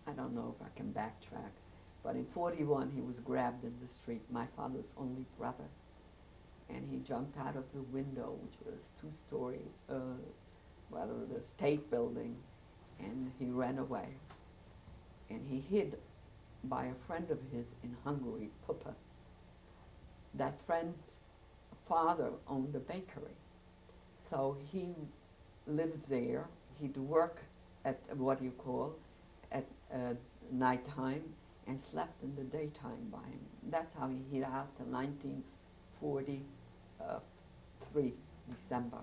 [SPEAKER 2] I don't know if I can backtrack, but in 41 he was grabbed in the street, my father's only brother. And he jumped out of the window, which was two-story, the state building, and he ran away. And he hid by a friend of his in Hungary, Pupa. That friend's father owned a bakery. So he lived there. He'd work at what you call at nighttime and slept in the daytime by him. That's how he hid out till 1943, December.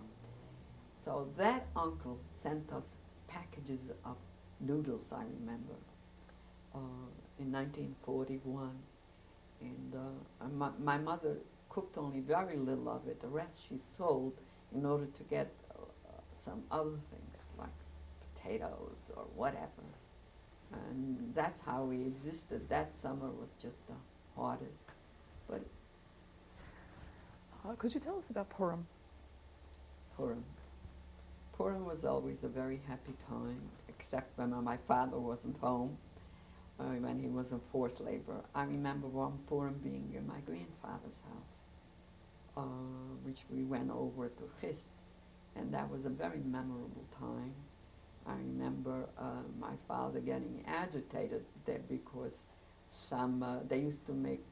[SPEAKER 2] So that uncle sent us packages of noodles, I remember, in 1941. And my mother cooked only very little of it. The rest she sold in order to get some other things like potatoes or whatever. And that's how we existed. That summer was just the hardest. But
[SPEAKER 1] could you tell us about Purim?
[SPEAKER 2] Purim was always a very happy time, except when my father wasn't home, when he was in forced labor. I remember one Purim being in my grandfather's house, which we went over to Chist, and that was a very memorable time. I remember my father getting agitated there because they used to make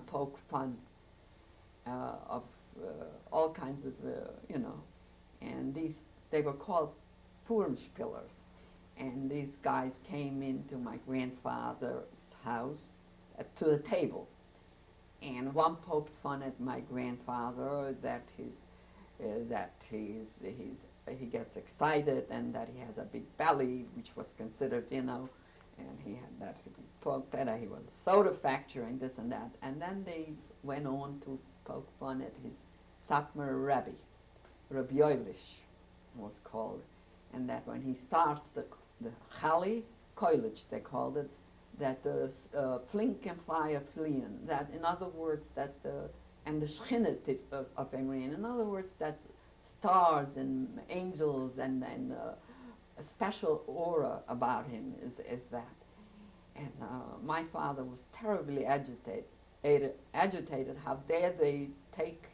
[SPEAKER 2] poke fun of all kinds of, and they were called Purimspillers. And these guys came into my grandfather's house to the table. And one poked fun at my grandfather that he gets excited and that he has a big belly, which was considered, and he had that, he poked that he was a soda factory and this and that. And then they went on to poke fun at his Satmar Rebbe, Rabbi Yoelish was called, and that when he starts the Chali Koilich, they called it, that the flink and fire fleeing, that in other words, and the Shechina of Emrian, in other words, that stars and angels and a special aura about him is that. And my father was terribly agitated. How dare they take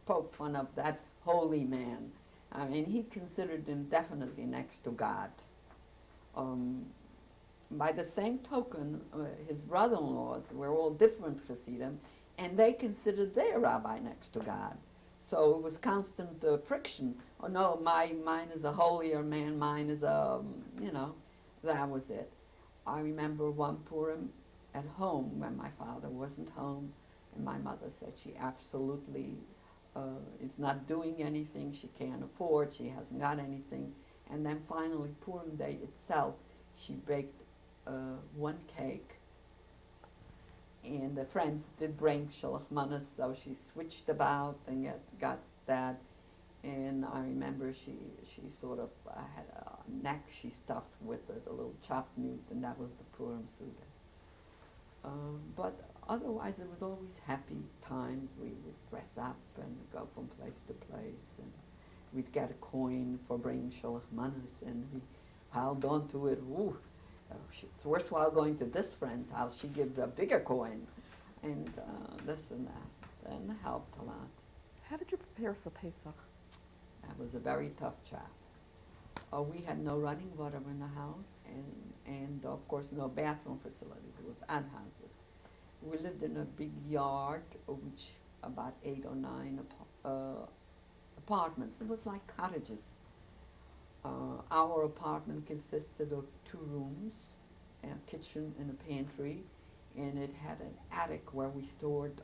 [SPEAKER 2] poke fun of that holy man? I mean, he considered him definitely next to God. By the same token, his brother-in-laws were all different Hasidim, and they considered their rabbi next to God. So it was constant friction. Oh no, mine is a holier man, mine is a, that was it. I remember one Purim at home when my father wasn't home, and my mother said she absolutely is not doing anything, she can't afford, she hasn't got anything. And then finally, Purim Day itself, she baked one cake, and the friends did bring shalach manas, so she switched about and got that. And I remember she sort of had a neck she stuffed with a little chopped meat, and that was the Purim Suda. But otherwise, it was always happy times. We would dress up and go from place to place, and we'd get a coin for bringing shalach manas, and we piled onto it. Ooh, it's worthwhile going to this friend's house. She gives a bigger coin, and this and that. and helped a lot.
[SPEAKER 1] How did you prepare for Pesach?
[SPEAKER 2] That was a very tough job. We had no running water in the house, and of course no bathroom facilities. It was outhouses. We lived in a big yard, which about 8 or 9 apartments. It was like cottages. Our apartment consisted of 2 rooms, a kitchen and a pantry, and it had an attic where we stored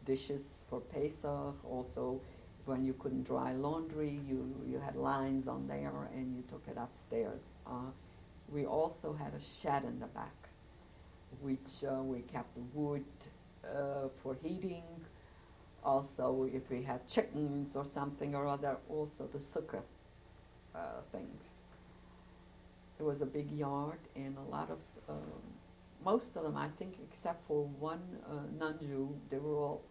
[SPEAKER 2] dishes for Pesach. Also, when you couldn't dry laundry, you had lines on there and you took it upstairs. We also had a shed in the back, which we kept wood for heating. Also, if we had chickens or something or other, also the sukkah things. It was a big yard and a lot of, most of them, I think, except for one non-Jew, they were all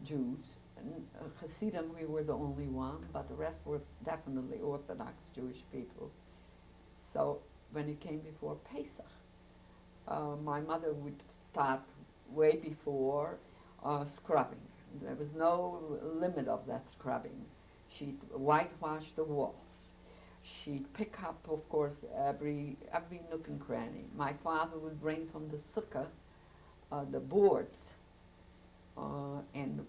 [SPEAKER 2] Jews. And Hasidim, we were the only one, but the rest was definitely Orthodox Jewish people. So when it came before Pesach, my mother would start way before scrubbing. There was no limit of that scrubbing. She'd whitewash the walls. She'd pick up, of course, every nook and cranny. My father would bring from the sukkah the boards and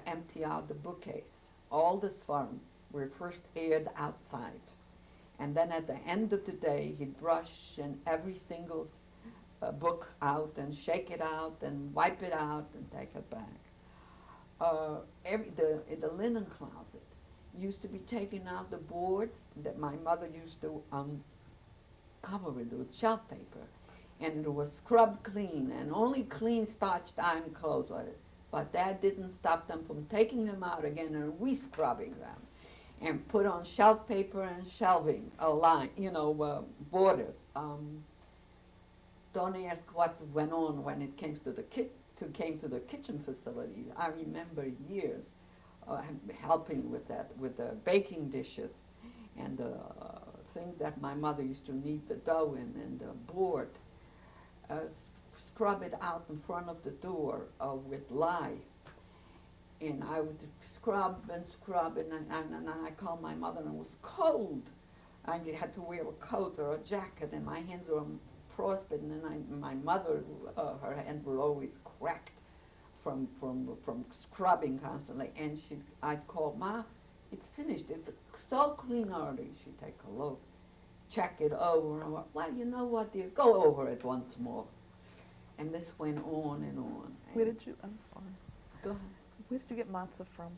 [SPEAKER 2] empty out the bookcase. All the Sfarim were first aired outside. And then at the end of the day, he'd brush and every single book out and shake it out and wipe it out and take it back. The linen closet used to be taking out the boards that my mother used to cover it with shelf paper. And it was scrubbed clean, and only clean starched iron clothes with it. But that didn't stop them from taking them out again and re-scrubbing them. And put on shelf paper and shelving, a line, borders. Don't ask what went on when it came to the kitchen facility. I remember years helping with that, with the baking dishes and the things that my mother used to knead the dough in, and the board. Scrub it out in front of the door with lye. And I would scrub, and I called my mother, and it was cold. I had to wear a coat or a jacket, and my hands were frostbitten, and my mother, her hands were always cracked from scrubbing constantly. And I'd call, Ma, it's finished. It's so clean already. She'd take a look, check it over, and well, you know what, dear, go over it once more. And this went on and on.
[SPEAKER 1] Where did you, I'm sorry.
[SPEAKER 2] Go ahead.
[SPEAKER 1] Where did you get matzah from?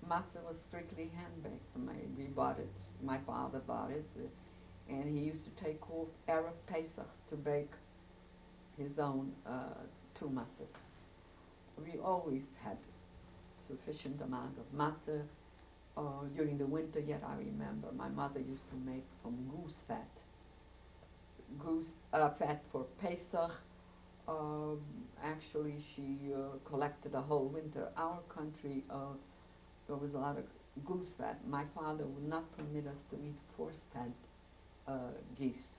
[SPEAKER 2] Matzah was strictly hand-baked. We bought it, my father bought it, and he used to take off Erev Pesach to bake his own 2 matzahs. We always had sufficient amount of matzah. During the winter, yet I remember, my mother used to make from goose fat. Goose fat for Pesach. Actually, she collected a whole winter. Our country, there was a lot of goose fat. My father would not permit us to eat force-fed geese,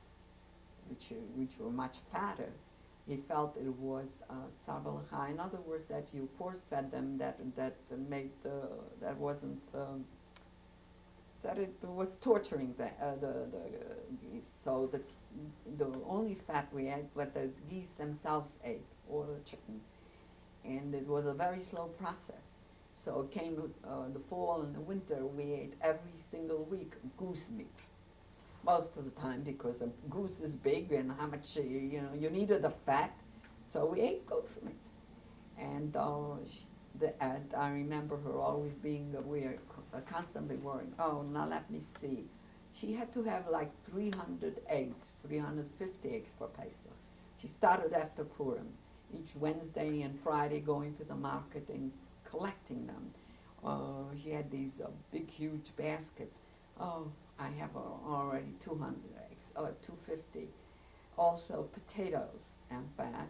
[SPEAKER 2] which were much fatter. He felt it was tzar. In other words, that you force-fed them, that it was torturing the geese. So the only fat we ate, what the geese themselves ate, or the chicken. And it was a very slow process. So it came the fall and the winter, we ate every single week goose meat. Most of the time, because a goose is big and how much, you needed the fat. So we ate goose meat. And I remember her always being constantly worrying, oh, now let me see. She had to have like 300 eggs, 350 eggs for Pesach. She started after Purim, each Wednesday and Friday going to the market and collecting them. She had these big, huge baskets. Oh, I have already 200 eggs, 250. Also potatoes and fat.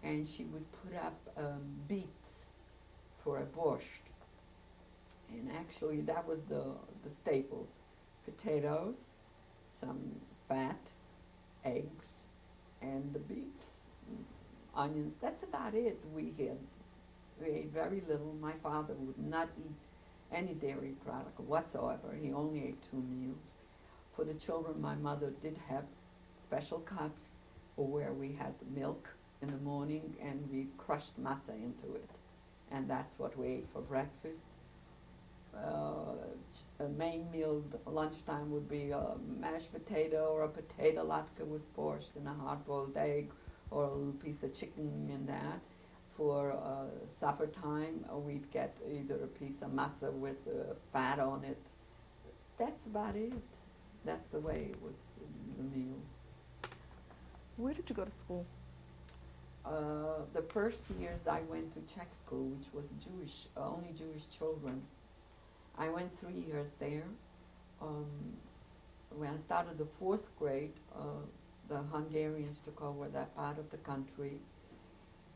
[SPEAKER 2] And she would put up beets for a borscht. And actually that was the staples. Potatoes, some fat, eggs, and the beets, onions. That's about it. We had We ate very little. My father would not eat any dairy product whatsoever. He only ate 2 meals. For the children, my mother did have special cups where we had milk in the morning and we crushed matzah into it. And that's what we ate for breakfast. A main meal, lunchtime, would be a mashed potato or a potato latke with borscht and a hard-boiled egg or a little piece of chicken in that. For supper time, we'd get either a piece of matzah with fat on it. That's about it. That's the way it was in the meals.
[SPEAKER 1] Where did you go to school?
[SPEAKER 2] The first years I went to Czech school, which was Jewish, only Jewish children. I went 3 years there. When I started the 4th grade, the Hungarians took over that part of the country,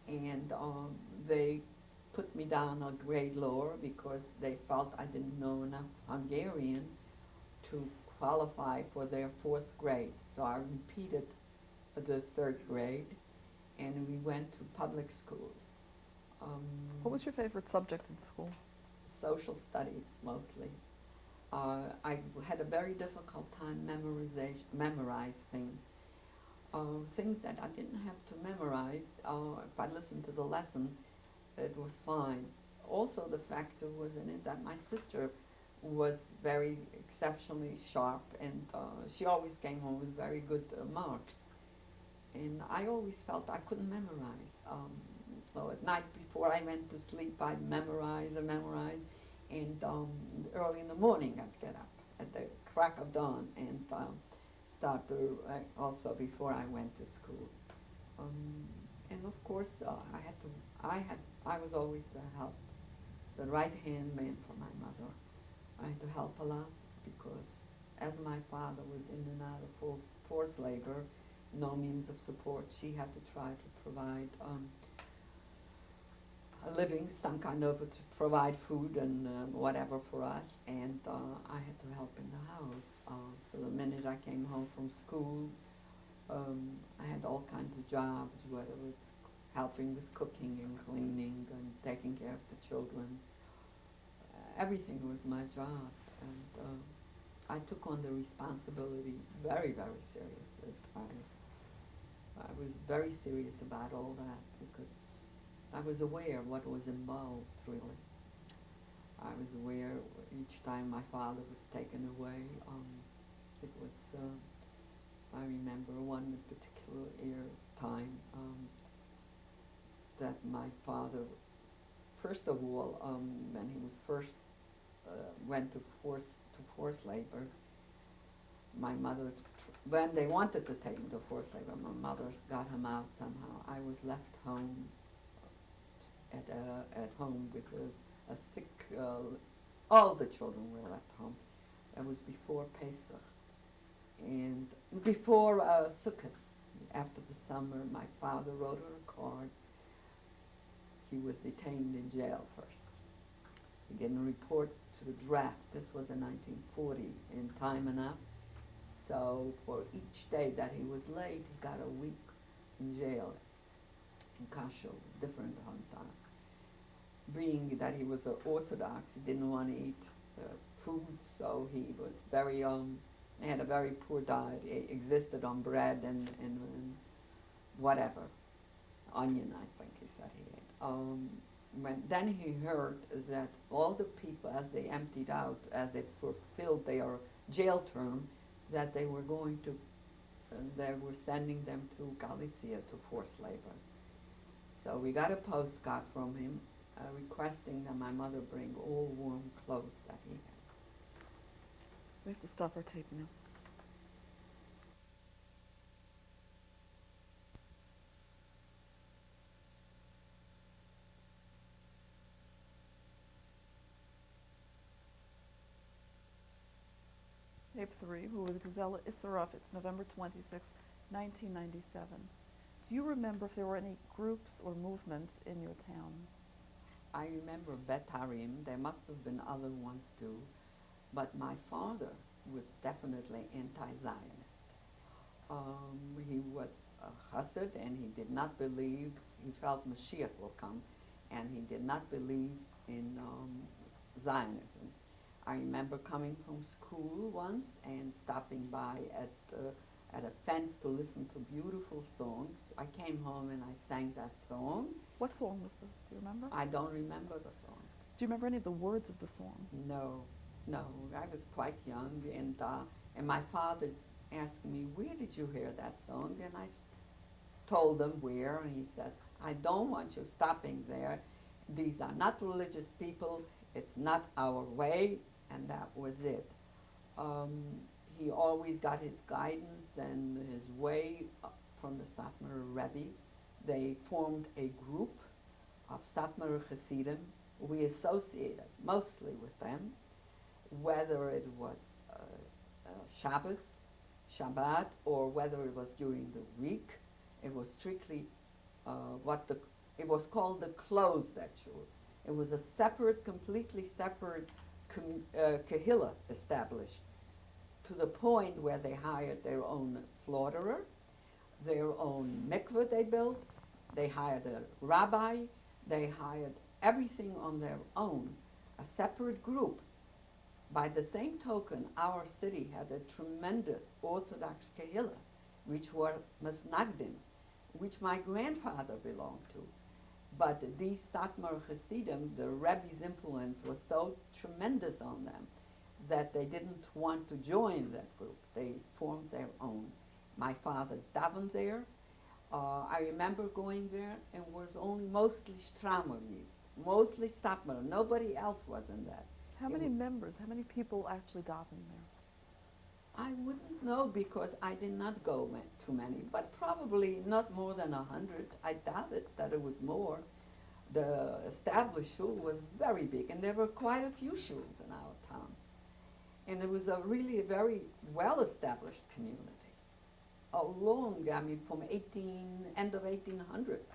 [SPEAKER 2] and they put me down a grade lower because they felt I didn't know enough Hungarian to qualify for their 4th grade. So I repeated the 3rd grade, and we went to public schools.
[SPEAKER 1] What was your favorite subject in school?
[SPEAKER 2] Social studies, mostly. I had a very difficult time memorize things. Things that I didn't have to memorize, if I listened to the lesson, it was fine. Also, the factor was in it that my sister was very exceptionally sharp, and she always came home with very good marks. And I always felt I couldn't memorize. So at night before I went to sleep, I'd memorize, and early in the morning I'd get up at the crack of dawn and start to, also before I went to school. And of course, I was always the right-hand man for my mother. I had to help a lot because as my father was in and out of forced labor, no means of support, she had to try to provide a living, some kind of, to provide food and whatever for us, and I had to help in the house. So the minute I came home from school, I had all kinds of jobs, whether it was helping with cooking and cleaning and taking care of the children. Everything was my job, and I took on the responsibility very, very serious. I was very serious about all that because I was aware of what was involved, really. I was aware each time my father was taken away. It was, I remember one particular time that my father, first of all, when he was first went to forced labor, my mother, when they wanted to take him to forced labor, my mother got him out somehow. I was left home at home with a sick, all the children were left home. It was before Pesach. And before Sukkot, after the summer, my father wrote her a card. He was detained in jail first. He didn't report to the draft. This was in 1940, in time enough. So for each day that he was late, he got a week in jail, in Kasho, different time. Being that he was Orthodox, he didn't want to eat food, so he was very, he had a very poor diet. He existed on bread and whatever, onion, I think he said he ate. Then he heard that all the people, as they emptied out, as they fulfilled their jail term, that they were going to, they were sending them to Galicia to forced labor. So we got a postcard from him requesting that my mother bring all warm clothes that he had.
[SPEAKER 1] We have to stop our tape now. Tape 3, who was Gizella Isseroff. It's November 26, 1997. Do you remember if there were any groups or movements in your town?
[SPEAKER 2] I remember Betarim. There must have been other ones too. But my father was definitely anti-Zionist. He was a Hasid, and he did not believe, he felt Mashiach will come and he did not believe in Zionism. I remember coming from school once and stopping by at a fence to listen to beautiful songs. I came home and I sang that song.
[SPEAKER 1] What song was this? Do you remember?
[SPEAKER 2] I don't remember the song.
[SPEAKER 1] Do you remember any of the words of the song?
[SPEAKER 2] No, no. I was quite young, and my father asked me, "Where did you hear that song?" And I told him where, and he says, "I don't want you stopping there. These are not religious people. It's not our way," and that was it. He always got his guidance and his way from the Satmar Rebbe. They formed a group of Satmar Hasidim. We associated mostly with them, whether it was Shabbos, Shabbat, or whether it was during the week. It was strictly it was called the closed shul. It was a separate, completely separate kahila established, to the point where they hired their own slaughterer, their own mikveh they built, they hired a rabbi, they hired everything on their own, a separate group. By the same token, our city had a tremendous Orthodox kahila, which were Masnagdim, which my grandfather belonged to. But these Satmar Hasidim, the Rebbe's influence was so tremendous on them that they didn't want to join that group. They formed their own. My father davened there. I remember going there, and was only mostly Stramer meets, mostly Satmar. Nobody else was in that.
[SPEAKER 1] How many members, how many people actually daven there?
[SPEAKER 2] I wouldn't know, because I did not go too many, but probably not more than 100. I doubt it that it was more. The established shul was very big, and there were quite a few shuls in our town. And it was a really very well-established community. From end of 1800s,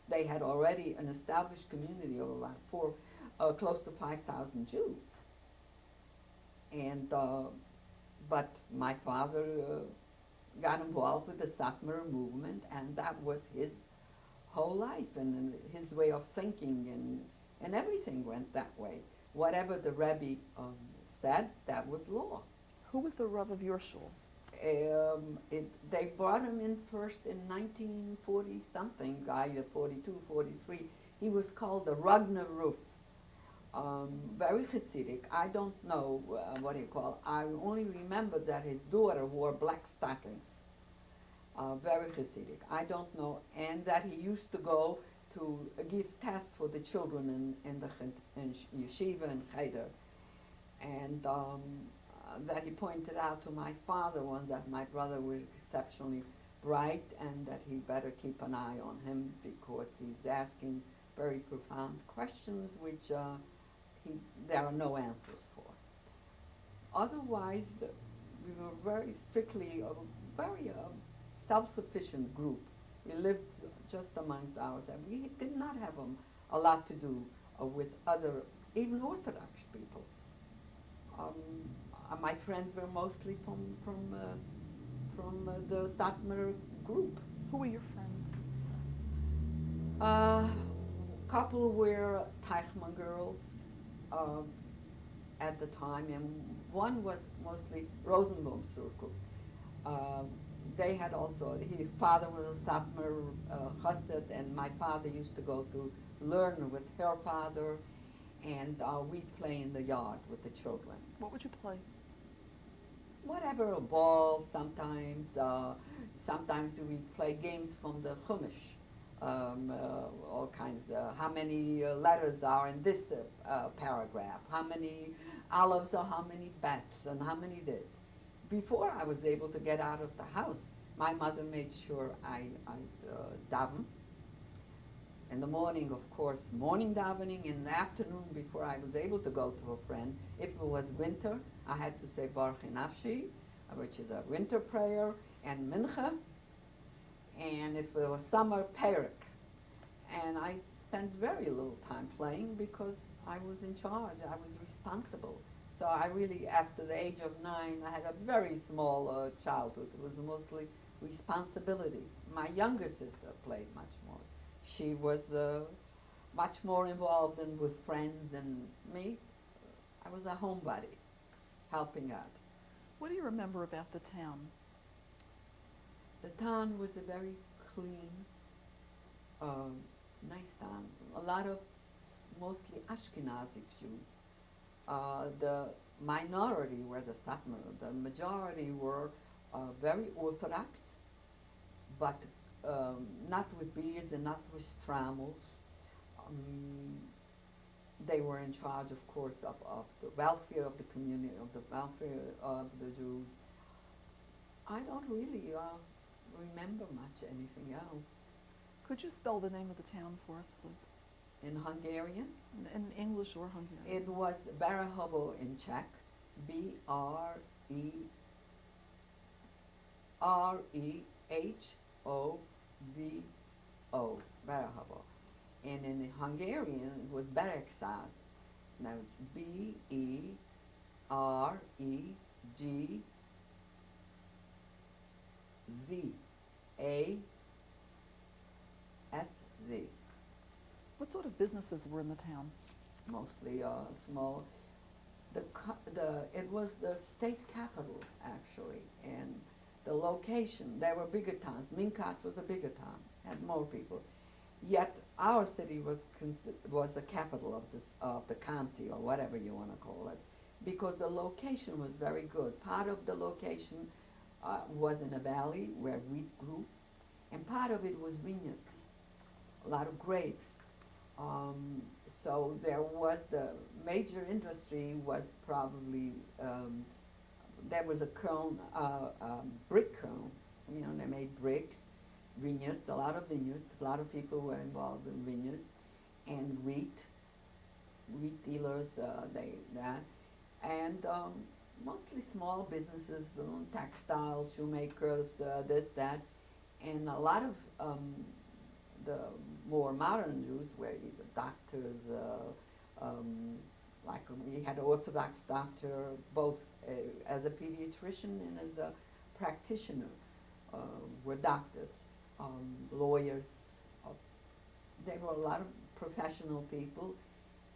[SPEAKER 2] they had already an established community of about close to 5,000 Jews. And but my father got involved with the Satmar movement, and that was his whole life, and his way of thinking, and everything went that way. Whatever the Rebbe said, that was law.
[SPEAKER 1] Who was the Rav of your shul?
[SPEAKER 2] They brought him in first in 1940-something, either 42, 43. He was called the Ragnar Ruf. Very Hasidic. I don't know what you call. I only remember that his daughter wore black stockings. Very Hasidic. I don't know. And that he used to go to give tests for the children in yeshiva and cheder. And that he pointed out to my father once that my brother was exceptionally bright, and that he better keep an eye on him, because he's asking very profound questions which there are no answers for. Otherwise, we were very strictly a very self-sufficient group. We lived just amongst ourselves. We did not have a lot to do with other, even Orthodox people. My friends were mostly from the Satmar group.
[SPEAKER 1] Who were your friends?
[SPEAKER 2] Couple were Teichmann girls at the time, and one was mostly Rosenbaum circle. They had also, his father was a Satmar chassid, and my father used to go to learn with her father, and we'd play in the yard with the children.
[SPEAKER 1] What would you play?
[SPEAKER 2] Whatever, a ball sometimes. Sometimes we'd play games from the Chumash. All kinds. How many letters are in this paragraph? How many olives or how many bats, and how many this? Before I was able to get out of the house, my mother made sure I daven. In the morning, of course, morning davening. In the afternoon, before I was able to go to a friend, if it was winter, I had to say Baruch Nafshi, which is a winter prayer, and Mincha. And if it was summer, Perek. And I spent very little time playing, because I was in charge. I was responsible. So I really, after the age of 9, I had a very small childhood. It was mostly responsibilities. My younger sister played much more. She was much more involved than with friends and me. I was a homebody, helping out.
[SPEAKER 1] What do you remember about the town?
[SPEAKER 2] The town was a very clean, nice town. A lot of mostly Ashkenazi Jews. The minority were the Satmar. The majority were very Orthodox, but not with beards and not with strammels. They were in charge, of course, of the welfare of the community, of the welfare of the Jews. I don't really remember much anything else.
[SPEAKER 1] Could you spell the name of the town for us, please?
[SPEAKER 2] In Hungarian,
[SPEAKER 1] In English or Hungarian?
[SPEAKER 2] it was Berehovo in Czech, Brehovo, Berehovo. And in Hungarian, it was Beregszáz. Now, Beregzaz.
[SPEAKER 1] What sort of businesses were in the town?
[SPEAKER 2] Mostly small. It was the state capital, actually, and the location. There were bigger towns. Minkat was a bigger town, had more people. Yet our city was the capital of the county, or whatever you want to call it, because the location was very good. Part of the location was in a valley where wheat grew, and part of it was vineyards, a lot of grapes. So there was the major industry was probably there was a brick kiln. You know, they made bricks, vineyards, a lot of vineyards. A lot of people were involved in vineyards, and wheat dealers, and mostly small businesses, textile, shoemakers, this, that, and a lot of the more modern Jews were either doctors, like we had an Orthodox doctor, both as a pediatrician and as a practitioner, were doctors, lawyers. There were a lot of professional people.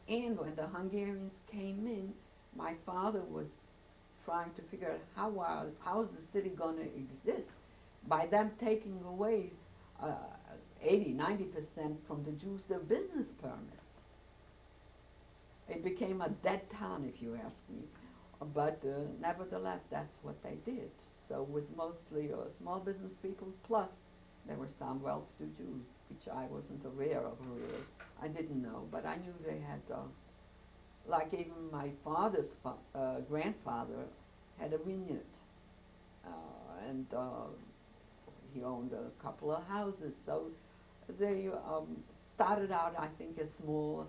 [SPEAKER 2] And when the Hungarians came in, my father was trying to figure out how is the city going to exist by them taking away 80–90% from the Jews their business permits. It became a dead town, if you ask me. But nevertheless, that's what they did. So it was mostly small business people, plus there were some well-to-do Jews, which I wasn't aware of really. I didn't know, but I knew they had, like even my father's grandfather had a vineyard, and he owned a couple of houses. So they started out, I think, as small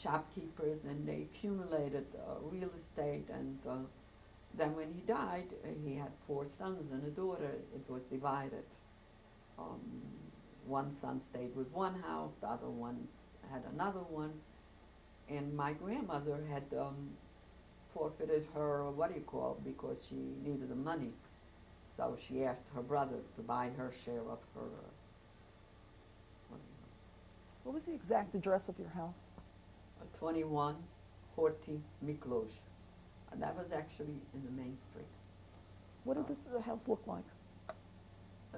[SPEAKER 2] shopkeepers, and they accumulated real estate. And then when he died, he had 4 sons and a daughter. It was divided. One son stayed with one house, the other one had another one. And my grandmother had forfeited her, because she needed the money. So she asked her brothers to buy her share of her.
[SPEAKER 1] What was the exact address of your house?
[SPEAKER 2] 21 Horty Miklós. And that was actually in the main street.
[SPEAKER 1] What did the house look like?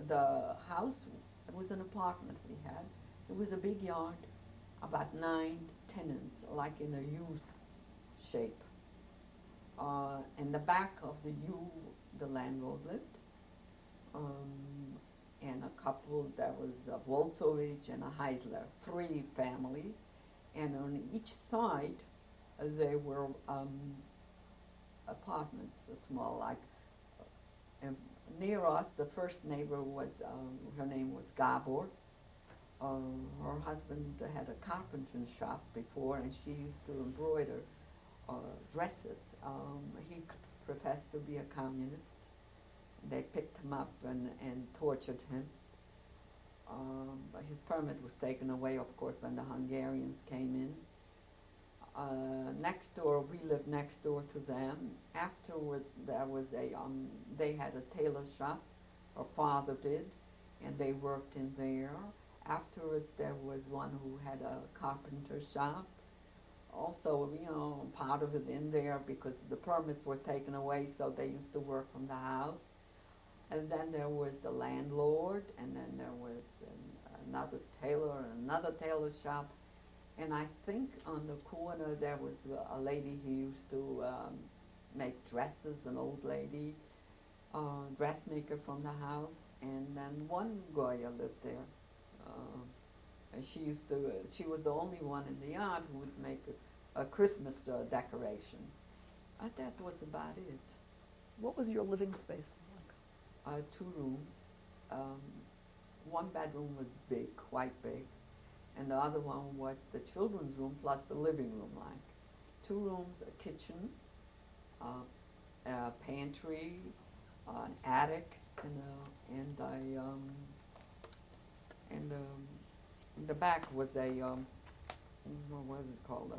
[SPEAKER 2] The house, it was an apartment we had. It was a big yard, about 9 tenants, like in a U shape. In the back of the U, the landlord lived. And a couple, there was a Wolzowicz and a Heisler, 3 families. And on each side, there were apartments, small, like, near us, the first neighbor was, her name was Gabor. Her husband had a carpentering shop before, and she used to embroider dresses. He professed to be a communist. They picked him up and tortured him. But his permit was taken away, of course, when the Hungarians came in. Next door, we lived next door to them. Afterward, there was they had a tailor shop, her father did, and they worked in there. Afterwards, there was one who had a carpenter shop. Also, you know, part of it in there because the permits were taken away, so they used to work from the house. And then there was the landlord, and then there was another tailor and another tailor shop. And I think on the corner there was a lady who used to make dresses, an old lady, dressmaker from the house. And then one Goya lived there. And she was the only one in the yard who would make a Christmas decoration. That was about it.
[SPEAKER 1] What was your living space like?
[SPEAKER 2] 2 rooms. One bedroom was big, quite big, and the other one was the children's room plus the living room like. 2 rooms, a kitchen, a pantry, an attic, and in the back was a, what is it called,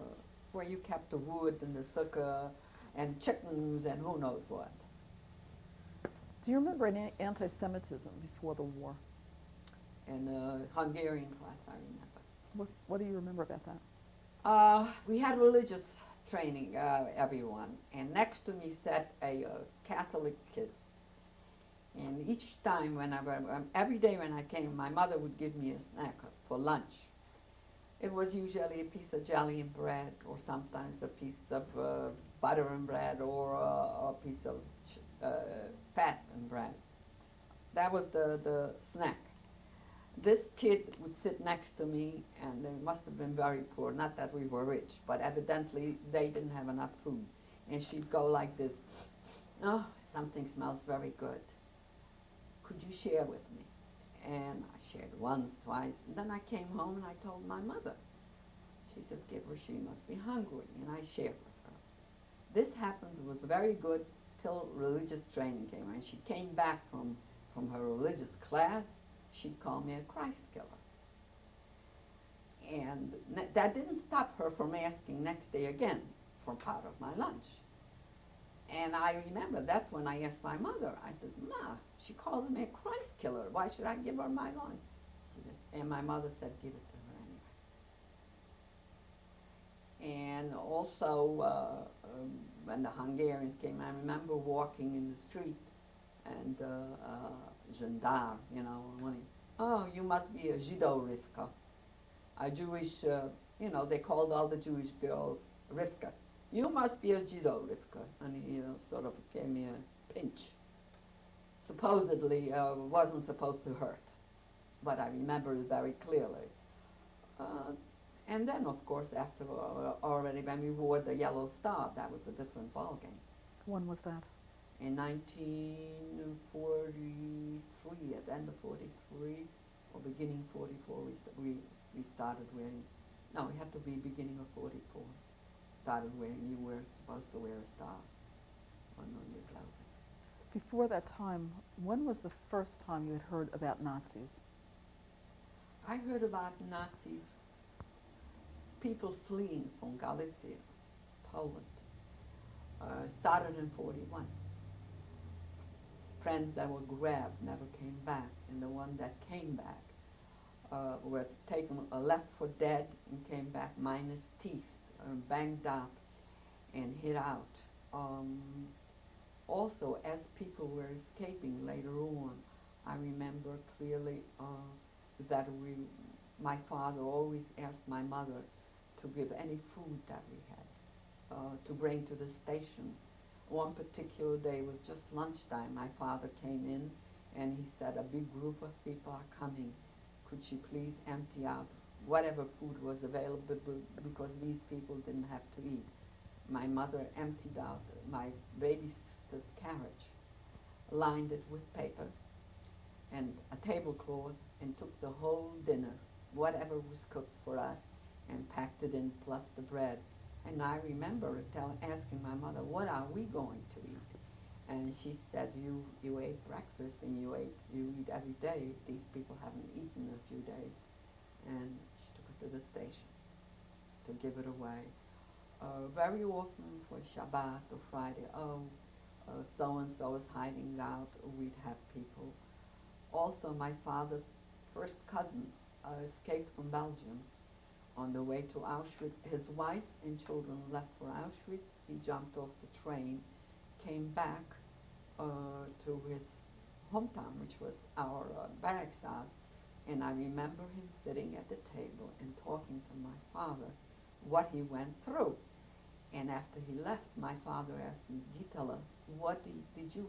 [SPEAKER 2] where you kept the wood and the sukkah and chickens and who knows what.
[SPEAKER 1] Do you remember any anti-Semitism before the war?
[SPEAKER 2] In the Hungarian class, I remember.
[SPEAKER 1] What do you remember about that?
[SPEAKER 2] We had religious training, everyone, and next to me sat a Catholic kid. And each time every day when I came, my mother would give me a snack for lunch. It was usually a piece of jelly and bread, or sometimes a piece of butter and bread, or a piece of fat and bread. That was the snack. This kid would sit next to me, and they must have been very poor. Not that we were rich, but evidently they didn't have enough food. And she'd go like this, "Oh, something smells very good. Could you share with me?" And I shared once, twice, and then I came home and I told my mother. She says, "Give her, she must be hungry," and I shared with her. This happened, was very good till religious training came. When she came back from her religious class, she'd call me a Christ killer. And that didn't stop her from asking next day again for part of my lunch. And I remember that's when I asked my mother. I says, "Ma, she calls me a Christ killer. Why should I give her my lunch?" She says, and my mother said, "Give it to her anyway." And also, when the Hungarians came, I remember walking in the street, and gendarme, you know, "Oh, you must be a Jido Rivka," a Jewish, you know, they called all the Jewish girls Rivka. "You must be a Jido Rivka," and he sort of gave me a pinch. Supposedly, wasn't supposed to hurt, but I remember it very clearly. And then, of course, after already when we wore the yellow star, that was a different ballgame.
[SPEAKER 1] When was that?
[SPEAKER 2] In 1943, at the end of 43, or beginning 44, we started wearing, no, it had to be beginning of 44. Started wearing, you were supposed to wear a star on your clothing.
[SPEAKER 1] Before that time, when was the first time you had heard about Nazis?
[SPEAKER 2] I heard about Nazis, people fleeing from Galicia, Poland. Started in 41. Friends that were grabbed never came back, and the one that came back were taken, left for dead, and came back minus teeth, banged up, and hit out. Also, as people were escaping later on, I remember clearly that my father always asked my mother to give any food that we had to bring to the station. One particular day, it was just lunchtime, my father came in and he said, "A big group of people are coming. Could you please empty out whatever food was available because these people didn't have to eat." My mother emptied out my baby sister's carriage, lined it with paper and a tablecloth, and took the whole dinner, whatever was cooked for us, and packed it in plus the bread. And I remember asking my mother, "What are we going to eat?" And she said, you ate breakfast and you eat every day. These people haven't eaten in a few days." And she took it to the station to give it away. Very often for Shabbat or Friday, so-and-so is hiding out, we'd have people. Also, my father's first cousin escaped from Belgium on the way to Auschwitz. His wife and children left for Auschwitz. He jumped off the train, came back to his hometown, which was our barracks house. And I remember him sitting at the table and talking to my father what he went through. And after he left, my father asked me, Gitala, did you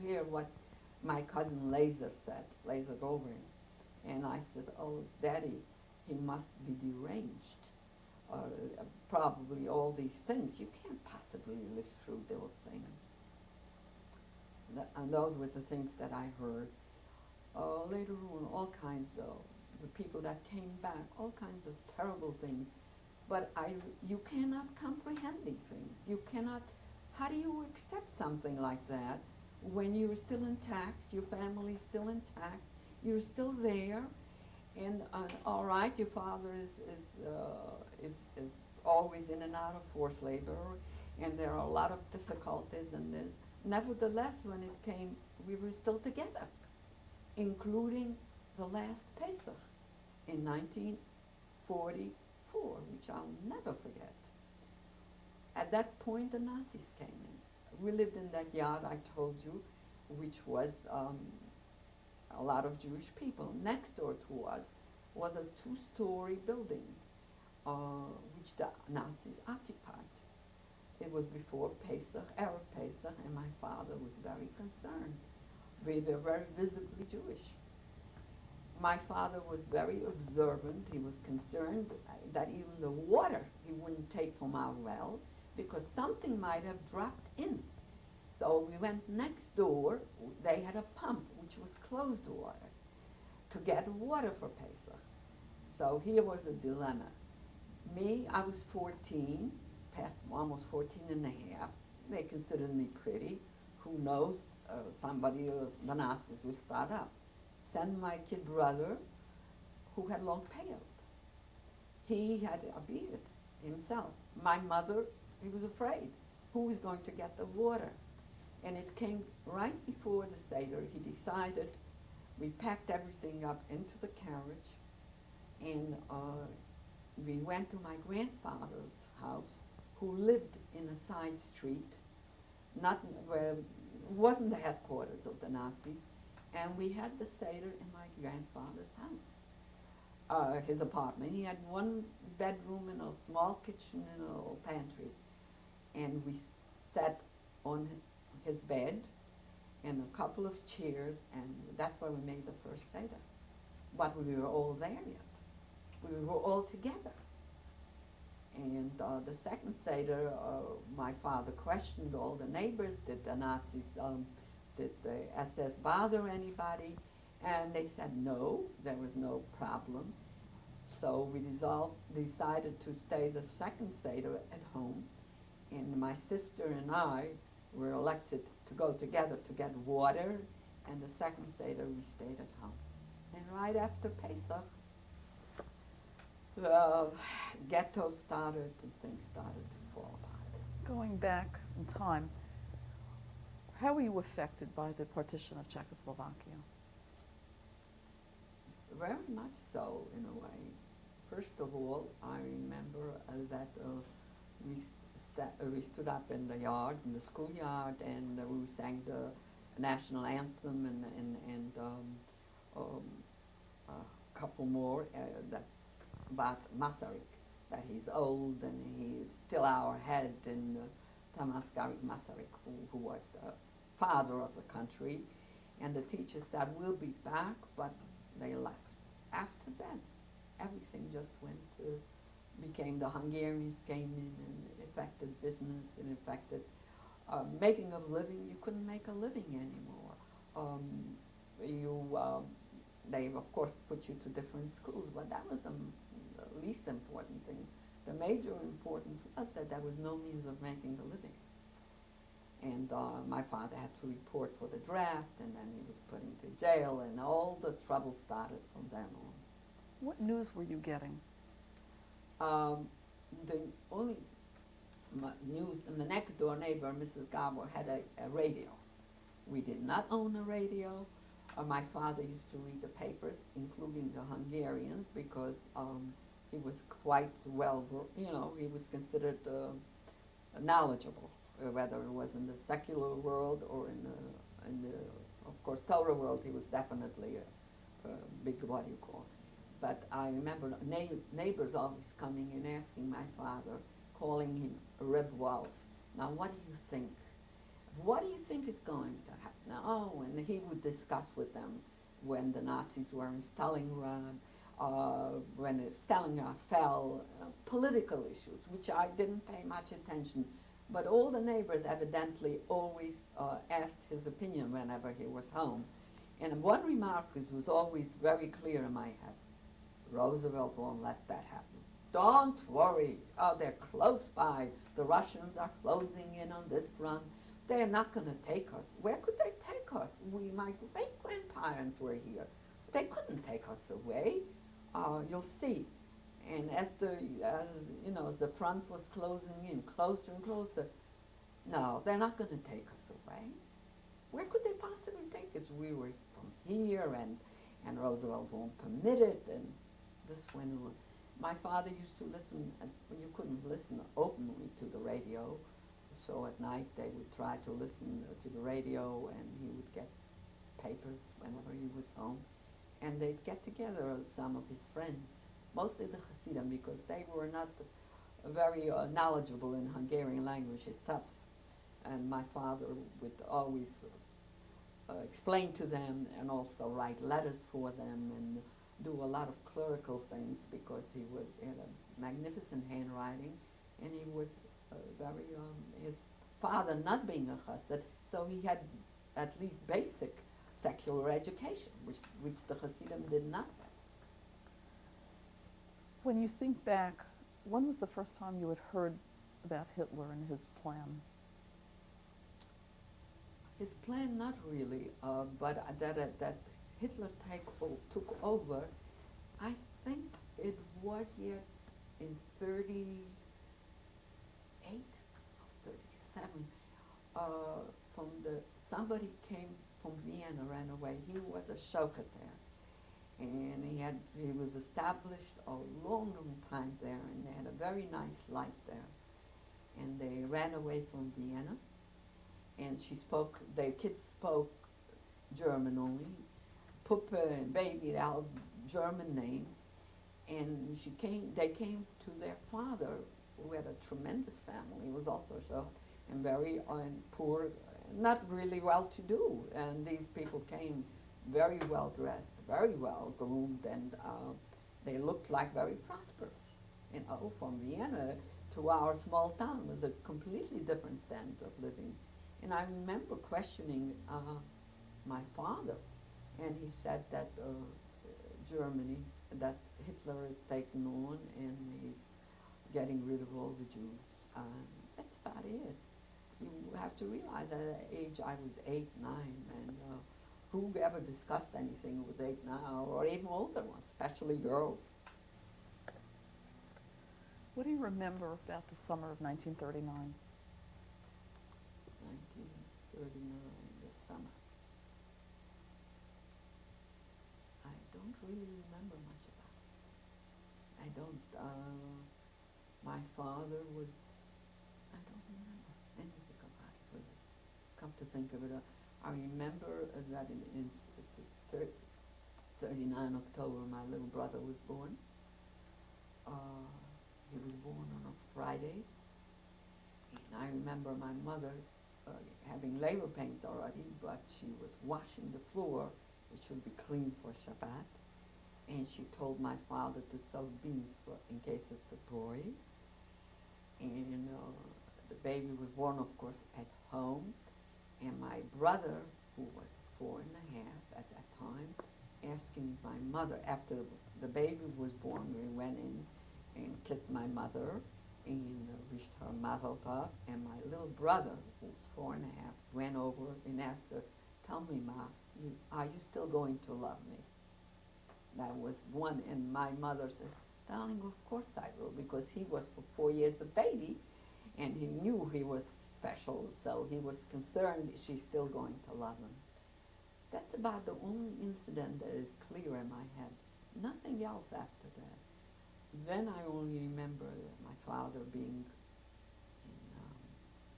[SPEAKER 2] hear what my cousin Laser said, Laser Goldring? And I said, oh, Daddy, he must be deranged. Probably all these things. You can't possibly live through those things. And those were the things that I heard. Later on, all kinds of the people that came back, all kinds of terrible things. But you cannot comprehend these things. You cannot, how do you accept something like that when you're still intact, your family's still intact, you're still there, and all right, your father is always in and out of forced labor, and there are a lot of difficulties in this. Nevertheless, when it came, we were still together, including the last Pesach in 1944, which I'll never forget. At that point, the Nazis came in. We lived in that yard I told you, which was a lot of Jewish people. Next door to us was a two-story building, which the Nazis occupied. It was before Pesach, Erev Pesach, and my father was very concerned. We were very visibly Jewish. My father was very observant. He was concerned that even the water he wouldn't take from our well because something might have dropped in. So we went next door. They had a pump, which was closed water, to get water for Pesach. So here was a dilemma. Me, I was 14, past almost 14 and a half. They considered me pretty. Who knows, somebody else, the Nazis will start up. Send my kid brother, who had long hair. He had a beard himself. My mother, he was afraid. Who was going to get the water? And it came right before the Seder. He decided, we packed everything up into the carriage, and we went to my grandfather's house, who lived in a side street, not where, wasn't the headquarters of the Nazis, and we had the Seder in my grandfather's house, his apartment. He had one bedroom and a small kitchen and a little pantry, and we sat on his bed and a couple of chairs, and that's why we made the first Seder. But we were all there yet. We were all together. And the second Seder, my father questioned all the neighbors. Did the Nazis, did the SS bother anybody? And they said no, there was no problem. So we decided to stay the second Seder at home. And my sister and I were elected to go together to get water. And the second Seder, we stayed at home. And right after Pesach, the ghetto started and things started to fall apart.
[SPEAKER 1] Going back in time, how were you affected by the partition of Czechoslovakia?
[SPEAKER 2] Very much so, in a way. First of all, I remember that we stood up in the yard, in the schoolyard, and we sang the national anthem and a couple more about Masaryk, that he's old and he's still our head, and Tamas Garik Masaryk, who was the father of the country. And the teacher said, we'll be back, but they left. After that, everything just became, the Hungarians came in, and it affected business, it affected making a living. You couldn't make a living anymore. They, of course, put you to different schools, but that was the least important thing. The major importance was that there was no means of making a living. And my father had to report for the draft, and then he was put into jail, and all the trouble started from then on.
[SPEAKER 1] What news were you getting?
[SPEAKER 2] The only news, and the next door neighbor, Mrs. Garber, had a radio. We did not own a radio. My father used to read the papers, including the Hungarians, because he was quite well, he was considered knowledgeable, whether it was in the secular world or in the, of course, Torah world. He was definitely a big, what do you call it. But I remember neighbors always coming and asking my father, calling him Reb Wolf. Now, what do you think? What do you think is going to happen? Now, oh, and he would discuss with them when the Nazis were in Stalingrad, when Stalingrad fell, political issues, which I didn't pay much attention. But all the neighbors evidently always asked his opinion whenever he was home. And one remark was always very clear in my head. Roosevelt won't let that happen. Don't worry. Oh, they're close by. The Russians are closing in on this front. They're not going to take us. Where could they take us? My great-grandparents were here. They couldn't take us away. You'll see. And as the front was closing in, closer and closer, no, they're not going to take us away. Where could they possibly take us? We were from here, and Roosevelt won't permit it, and this went on. My father used to listen, you couldn't listen openly to the radio, so at night they would try to listen to the radio, and he would get papers whenever he was home, and they'd get together with some of his friends, mostly the Hasidim, because they were not very knowledgeable in Hungarian language itself. And my father would always explain to them and also write letters for them and do a lot of clerical things, because he had a magnificent handwriting, and he was very, his father not being a chassid, so he had at least basic secular education, which the Hasidim did not have.
[SPEAKER 1] When you think back, when was the first time you had heard about Hitler and his plan?
[SPEAKER 2] His plan, not really, but that Hitler took over, I think it was yet in 38 or 37. Somebody came from Vienna, ran away. He was a shochet there, and he was established a long, long time there, and they had a very nice life there. And they ran away from Vienna, and the kids spoke German only, Puppe and Baby, all German names, and they came to their father, who had a tremendous family. He was also so, and very poor, not really well-to-do, and these people came very well-dressed, very well-groomed, and they looked like very prosperous. From Vienna to our small town was a completely different standard of living. And I remember questioning my father, and he said that Germany, that Hitler is taken on and he's getting rid of all the Jews. That's about it. You have to realize at that age I was 8, 9, and who ever discussed anything with 8 now, or even older ones, especially girls.
[SPEAKER 1] What do you remember about the summer of 1939?
[SPEAKER 2] 1939, the summer. I don't really remember much about it. I don't, my father was, I don't remember anything about it, really. Come to think of it, I remember that in 39 October, my little brother was born. He was born on a Friday, and I remember my mother having labor pains already, but she was washing the floor, which would be clean for Shabbat, and she told my father to sow beans in case it's a boy. And the baby was born, of course, at home, and my brother, who was 4 and a half at that time, asking my mother, after the baby was born, we went in and kissed my mother and wished her mazel tov, and my little brother, who was 4 and a half, went over and asked her, "Tell me, Ma, are you still going to love me?" That was one, and my mother said, "Darling, of course I will," because he was for 4 years a baby, and he knew he was special, so he was concerned she's still going to love him. That's about the only incident that is clear in my head. Nothing else after that. Then I only remember my father being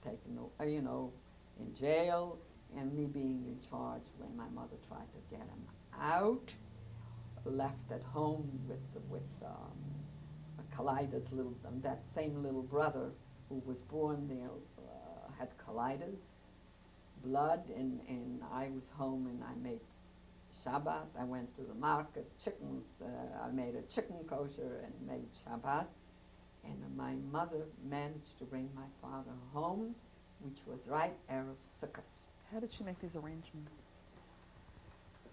[SPEAKER 2] taken, in jail, and me being in charge when my mother tried to get him out. Left at home with colitis, that same little brother who was born there had colitis, blood, and I was home and I made Shabbat. I went to the market, chickens. I made a chicken kosher and made Shabbat. And my mother managed to bring my father home, which was right Erev Sukkot.
[SPEAKER 1] How did she make these arrangements?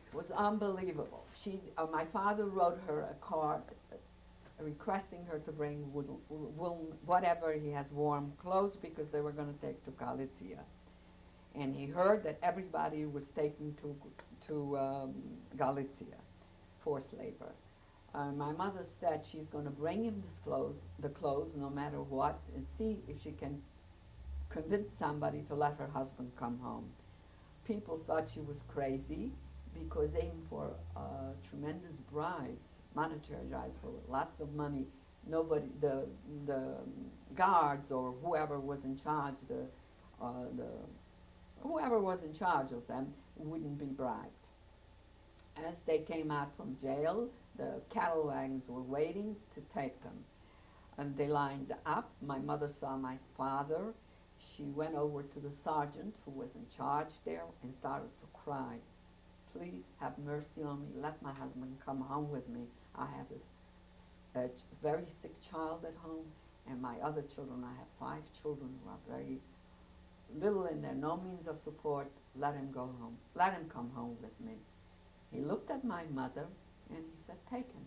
[SPEAKER 2] It was unbelievable. My father wrote her a card requesting her to bring wool, whatever he has, warm clothes, because they were going to take to Galicia. And he heard that everybody was taken to Galicia, forced labor. My mother said she's going to bring him the clothes, no matter what, and see if she can convince somebody to let her husband come home. People thought she was crazy because they aimed for tremendous bribes, monetary bribes, for lots of money. Nobody, the guards or whoever was in charge, whoever was in charge of them wouldn't be bribed. As they came out from jail, the cattle wagons were waiting to take them. And they lined up. My mother saw my father. She went over to the sergeant who was in charge there and started to cry. Please have mercy on me. Let my husband come home with me. I have a very sick child at home, and my other children, I have 5 children who are very little in there, no means of support. Let him go home. Let him come home with me. He looked at my mother and he said, take him.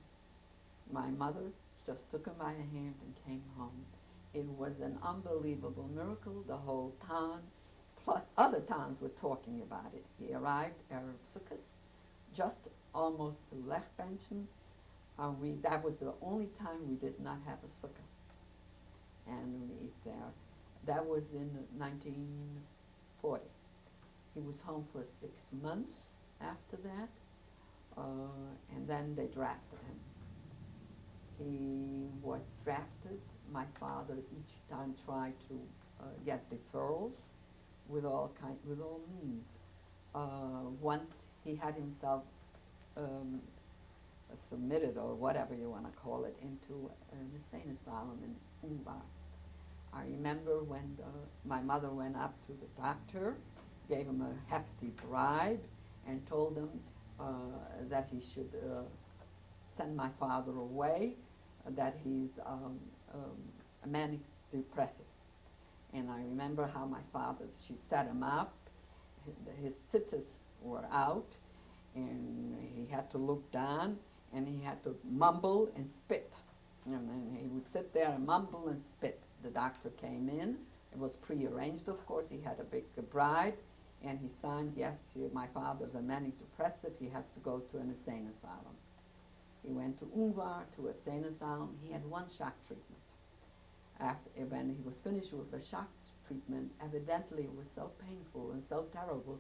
[SPEAKER 2] My mother just took him by the hand and came home. It was an unbelievable miracle. The whole town, plus other towns, were talking about it. He arrived Erev Sukkot, just almost to Lech Benchen. That was the only time we did not have a sukkah. And that was in 1940. He was home for 6 months after that. And then they drafted him. He was drafted. My father each time tried to get deferrals with all means. Once he had himself submitted, or whatever you want to call it, into an insane asylum in Umbar. I remember when my mother went up to the doctor, gave him a hefty bribe, and told him that he should send my father away, that he's a manic depressive. And I remember how my father, she set him up, his tzitzis were out, and he had to look down, and he had to mumble and spit. And he would sit there and mumble and spit. The doctor came in. It was prearranged, of course. He had a big bribe. And he signed, yes, my father's a manic depressive. He has to go to an insane asylum. He went to Umvar, to a insane asylum. He had 1 shock treatment. When he was finished with the shock treatment, evidently it was so painful and so terrible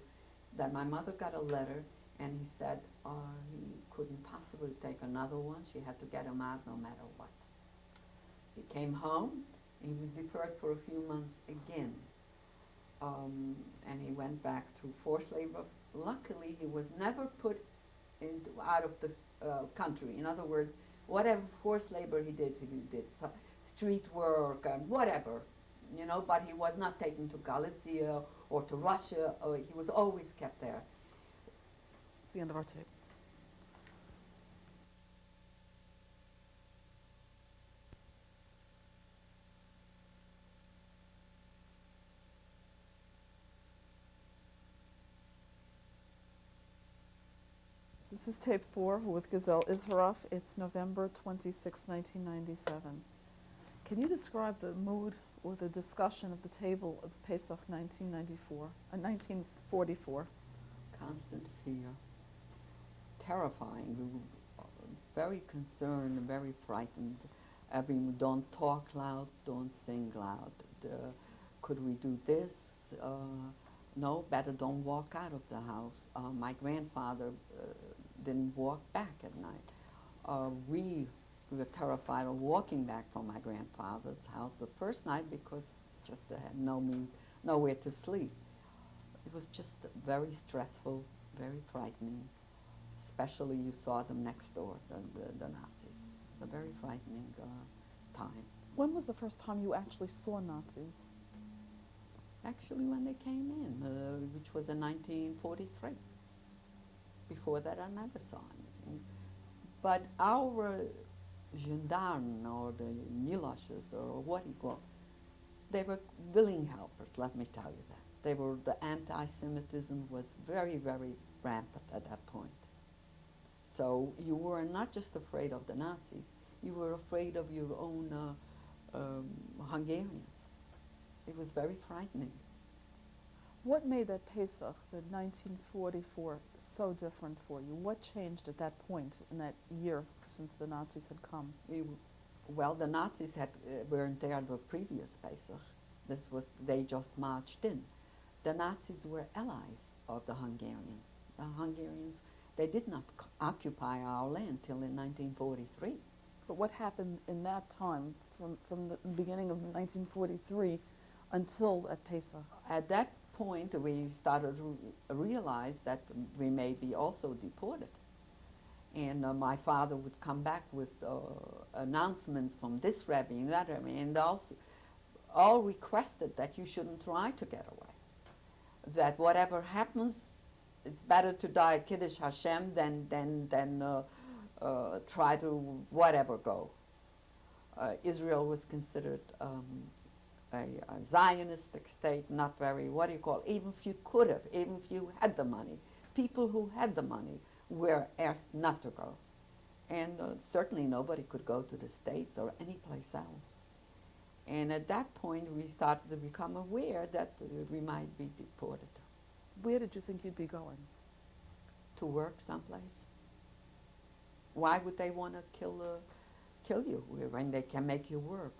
[SPEAKER 2] that my mother got a letter, and he said he couldn't possibly take another one. She had to get him out no matter what. He came home. He was deferred for a few months again. And he went back to forced labor. Luckily, he was never put out of the country. In other words, whatever forced labor he did street work and whatever, but he was not taken to Galicia or to Russia. He was always kept there.
[SPEAKER 1] It's the end of our tape. This is tape 4 with Gizella Isseroff. It's November 26, 1997. Can you describe the mood or the discussion of the table of Pesach 1944?
[SPEAKER 2] Constant fear. Terrifying. We were very concerned and very frightened. Don't talk loud, don't sing loud. Could we do this? no, better don't walk out of the house. My grandfather didn't walk back at night. We were terrified of walking back from my grandfather's house the first night because just had nowhere to sleep. It was just very stressful, very frightening. Especially you saw them next door, the Nazis. It's a very frightening time.
[SPEAKER 1] When was the first time you actually saw Nazis?
[SPEAKER 2] Actually, when they came in, which was in 1943. Before that, I never saw anything. But our gendarmes, or the miloshes, or what you call, they were willing helpers, let me tell you that. The anti-Semitism was very, very rampant at that point. So you were not just afraid of the Nazis, you were afraid of your own Hungarians. It was very frightening.
[SPEAKER 1] What made that Pesach, the 1944, so different for you? What changed at that point in that year since the Nazis had come?
[SPEAKER 2] Well, the Nazis weren't there the previous Pesach. They just marched in. The Nazis were allies of the Hungarians. The Hungarians, they did not occupy our land till in 1943.
[SPEAKER 1] But what happened in that time, from the beginning of 1943 until at Pesach?
[SPEAKER 2] At that point, we started to realize that we may be also deported. And my father would come back with announcements from this Rebbe and that Rebbe, and all requested that you shouldn't try to get away. That whatever happens, it's better to die Kiddush Hashem than try to whatever go. Israel was considered a Zionistic state, not very, what do you call, even if you could have, even if you had the money. People who had the money were asked not to go. And certainly nobody could go to the States or any place else. And at that point, we started to become aware that we might be deported.
[SPEAKER 1] Where did you think you'd be going?
[SPEAKER 2] To work someplace. Why would they want to kill you when they can make you work?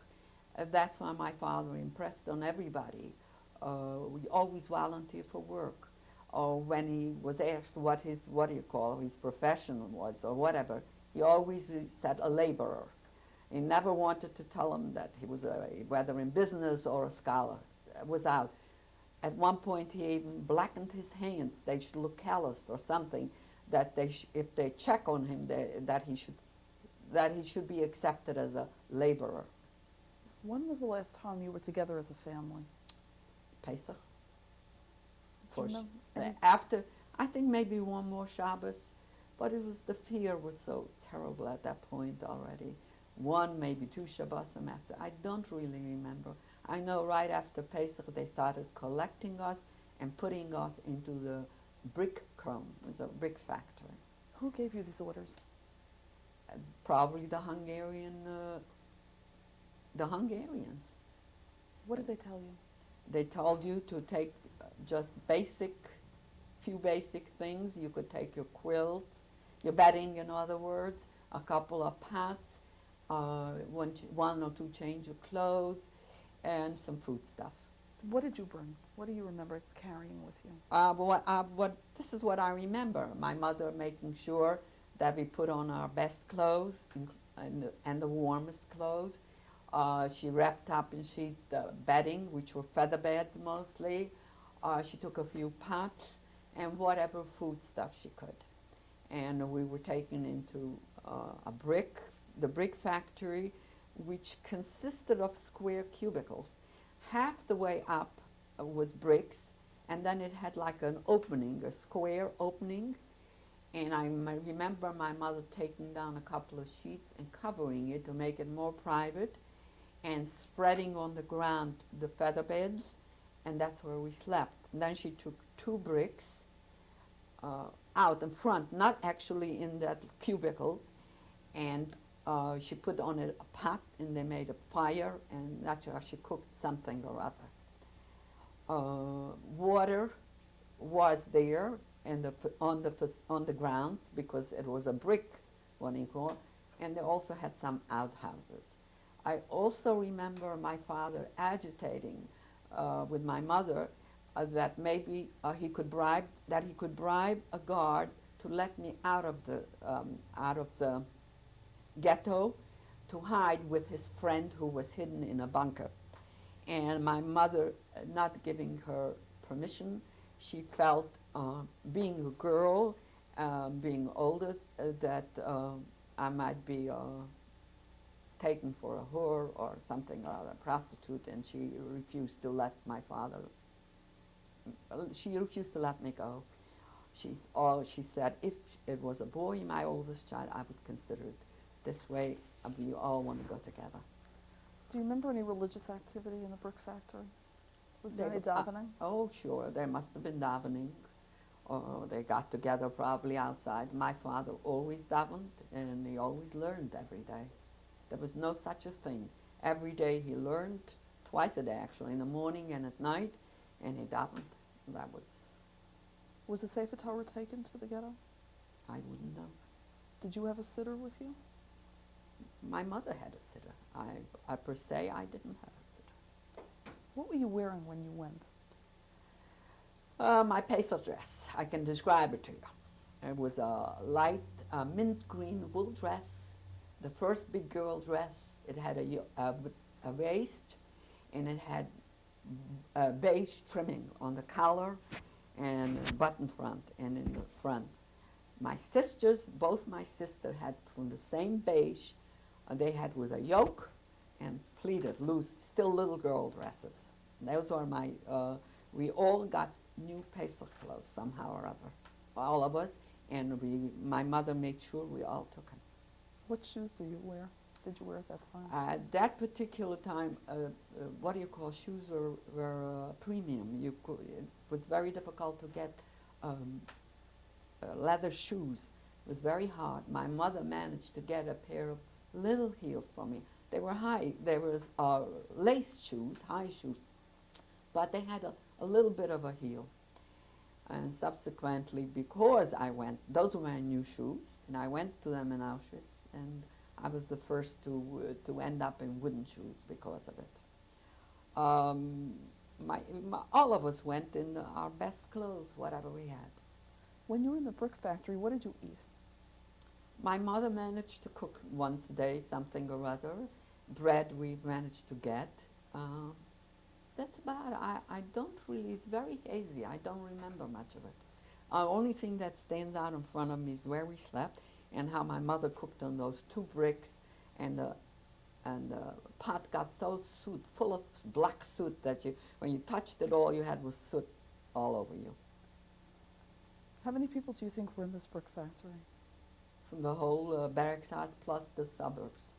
[SPEAKER 2] That's why my father impressed on everybody. We always volunteer for work. Or when he was asked what his profession was or whatever, he always said a laborer. He never wanted to tell them that he was whether in business or a scholar. It was out. At one point, he even blackened his hands. They should look calloused or something. That if they check on him, that he should be accepted as a laborer.
[SPEAKER 1] When was the last time you were together as a family?
[SPEAKER 2] Pesach.
[SPEAKER 1] Do you know
[SPEAKER 2] After, I think maybe one more Shabbos, but the fear was so terrible at that point already. One, maybe two Shabbosim after. I don't really remember. I know right after Pesach they started collecting us and putting us into the brick kiln. It was a brick factory.
[SPEAKER 1] Who gave you these orders?
[SPEAKER 2] Probably the Hungarians.
[SPEAKER 1] What did they tell you?
[SPEAKER 2] They told you to take just few basic things. You could take your quilts, your bedding, in other words, a couple of pots, one or two change of clothes, and some food stuff.
[SPEAKER 1] What did you bring? What do you remember carrying with you?
[SPEAKER 2] This is what I remember. My mother making sure that we put on our best clothes and the warmest clothes. She wrapped up in sheets the bedding, which were feather beds mostly. She took a few pots and whatever food stuff she could. And we were taken into the brick factory, which consisted of square cubicles. Half the way up was bricks, and then it had like an opening, a square opening. And I remember my mother taking down a couple of sheets and covering it to make it more private, and spreading on the ground the feather beds, and that's where we slept. And then she took two bricks out in front, not actually in that cubicle, and she put on it a pot, and they made a fire, and that's how she cooked something or other. Water was there on the grounds because it was a brick, what you call, and they also had some outhouses. I also remember my father agitating with my mother that maybe he could bribe a guard to let me out of the ghetto to hide with his friend who was hidden in a bunker. And my mother, not giving her permission, she felt, being a girl, being older, that I might be taken for a whore or something or other, a prostitute, and she refused to let my father, she refused to let me go. She said, if it was a boy, my oldest child, I would consider it. This way, we all want to go together.
[SPEAKER 1] Do you remember any religious activity in the brick factory? Was there any davening?
[SPEAKER 2] Oh, sure. There must have been davening. They got together probably outside. My father always davened, and he always learned every day. There was no such a thing. Every day he learned, twice a day actually, in the morning and at night, and he davened. That was...
[SPEAKER 1] Was the Sefer Torah taken to the ghetto?
[SPEAKER 2] I wouldn't know.
[SPEAKER 1] Did you have a sitter with you?
[SPEAKER 2] My mother had a sitter. I per se, I didn't have a sitter.
[SPEAKER 1] What were you wearing when you went?
[SPEAKER 2] My Pesach dress. I can describe it to you. It was a light mint green wool dress, the first big girl dress. It had a waist, and it had beige trimming on the collar and button front and in the front. My sisters, both my sisters had from the same beige. They had with a yoke and pleated, loose, still little girl dresses. Those are my, we all got new Pesach clothes somehow or other, all of us, and my mother made sure we all took them.
[SPEAKER 1] What shoes did you wear at that time?
[SPEAKER 2] At that particular time, what do you call, shoes were premium. It was very difficult to get leather shoes. It was very hard. My mother managed to get a pair of little heels for me. They were high. They were lace shoes, high shoes, but they had a little bit of a heel. And subsequently, because I went, those were my new shoes, and I went to them in Auschwitz, and I was the first to end up in wooden shoes because of it. All of us went in our best clothes, whatever we had.
[SPEAKER 1] When you were in the brick factory, what did you eat?
[SPEAKER 2] My mother managed to cook once a day, something or other. Bread we managed to get. That's about it. I don't really, it's very hazy. I don't remember much of it. The only thing that stands out in front of me is where we slept and how my mother cooked on those 2 bricks, and the pot got so full of black soot that when you touched it, all you had was soot all over you.
[SPEAKER 1] How many people do you think were in this brick factory?
[SPEAKER 2] From the whole barracks house plus the suburbs.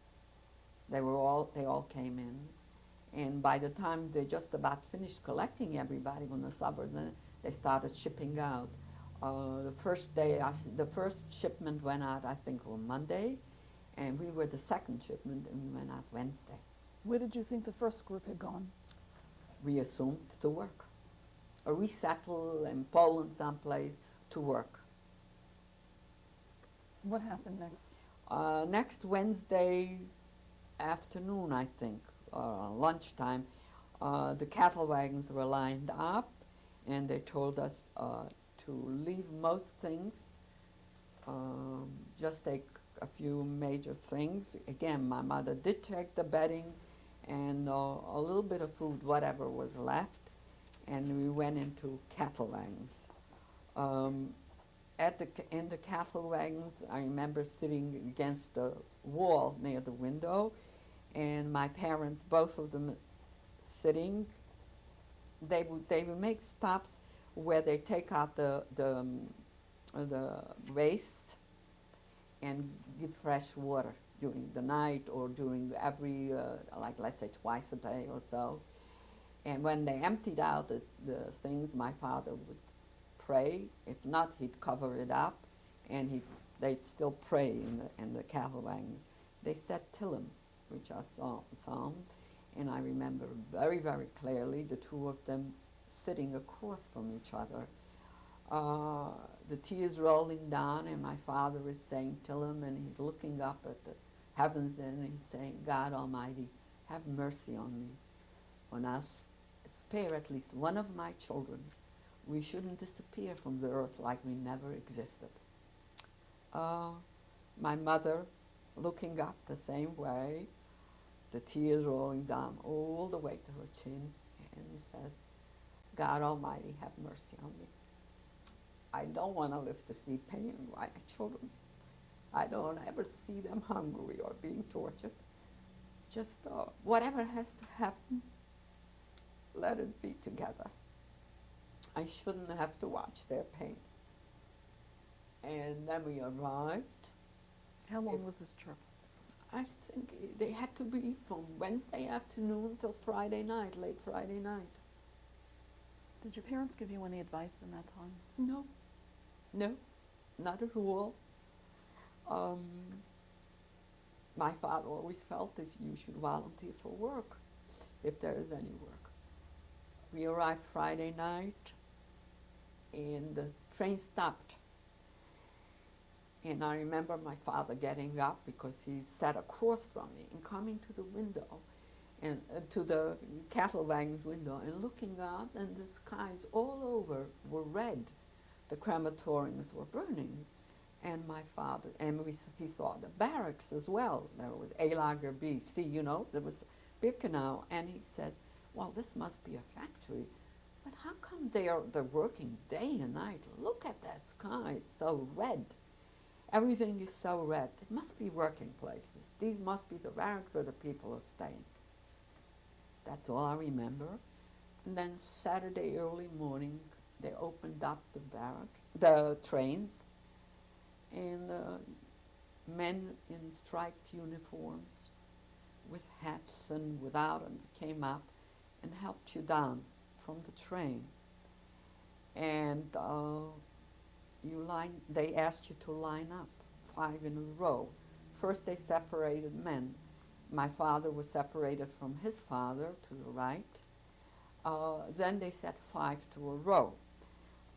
[SPEAKER 2] They all came in. And by the time they just about finished collecting everybody from the suburbs, then they started shipping out. The first shipment went out, I think, on Monday, and we were the second shipment, and we went out Wednesday.
[SPEAKER 1] Where did you think the first group had gone?
[SPEAKER 2] We assumed to work, or resettle in Poland someplace to work.
[SPEAKER 1] What happened next?
[SPEAKER 2] Next Wednesday afternoon, I think, lunchtime, the cattle wagons were lined up, and they told us to leave most things, just take a few major things. Again, my mother did take the bedding and a little bit of food, whatever was left, and we went into cattle wagons. In the cattle wagons, I remember sitting against the wall near the window, and my parents, both of them sitting. They would make stops where they take out the waste and give fresh water during the night or during every, like let's say twice a day or so. And when they emptied out the things, my father would pray. If not, he'd cover it up, and they'd still pray in the cattle wagons. They said Tillim, which I saw, and I remember very, very clearly the 2 of them sitting across from each other. The tears rolling down, and my father is saying Tillim, and he's looking up at the heavens, and he's saying, God Almighty, have mercy on me, on us. It's spare at least one of my children, we shouldn't disappear from the earth like we never existed. My mother, looking up the same way, the tears rolling down all the way to her chin, and says, God Almighty, have mercy on me. I don't want to live to see pain in my children. I don't ever see them hungry or being tortured. Just whatever has to happen, let it be together. I shouldn't have to watch their pain. And then we arrived.
[SPEAKER 1] How long was this trip?
[SPEAKER 2] I think they had to be from Wednesday afternoon till Friday night, late Friday night.
[SPEAKER 1] Did your parents give you any advice in that time?
[SPEAKER 2] No, no, not at all. My father always felt that you should volunteer for work, if there is any work. We arrived Friday night, and the train stopped. And I remember my father getting up because he sat across from me and coming to the window, and to the cattle wagon's window, and looking out, and the skies all over were red. The crematoriums were burning. And my father, and he saw the barracks as well. There was A Lager B, C, you know, there was Birkenau. And he says, well, this must be a factory. But how come they're working day and night? Look at that sky, it's so red. Everything is so red. It must be working places. These must be the barracks where the people are staying. That's all I remember. And then Saturday early morning, they opened up the barracks, the trains, and men in striped uniforms with hats and without them came up and helped you down from the train. And they asked you to line up 5 in a row. First they separated men. My father was separated from his father to the right. Then they set 5 to a row.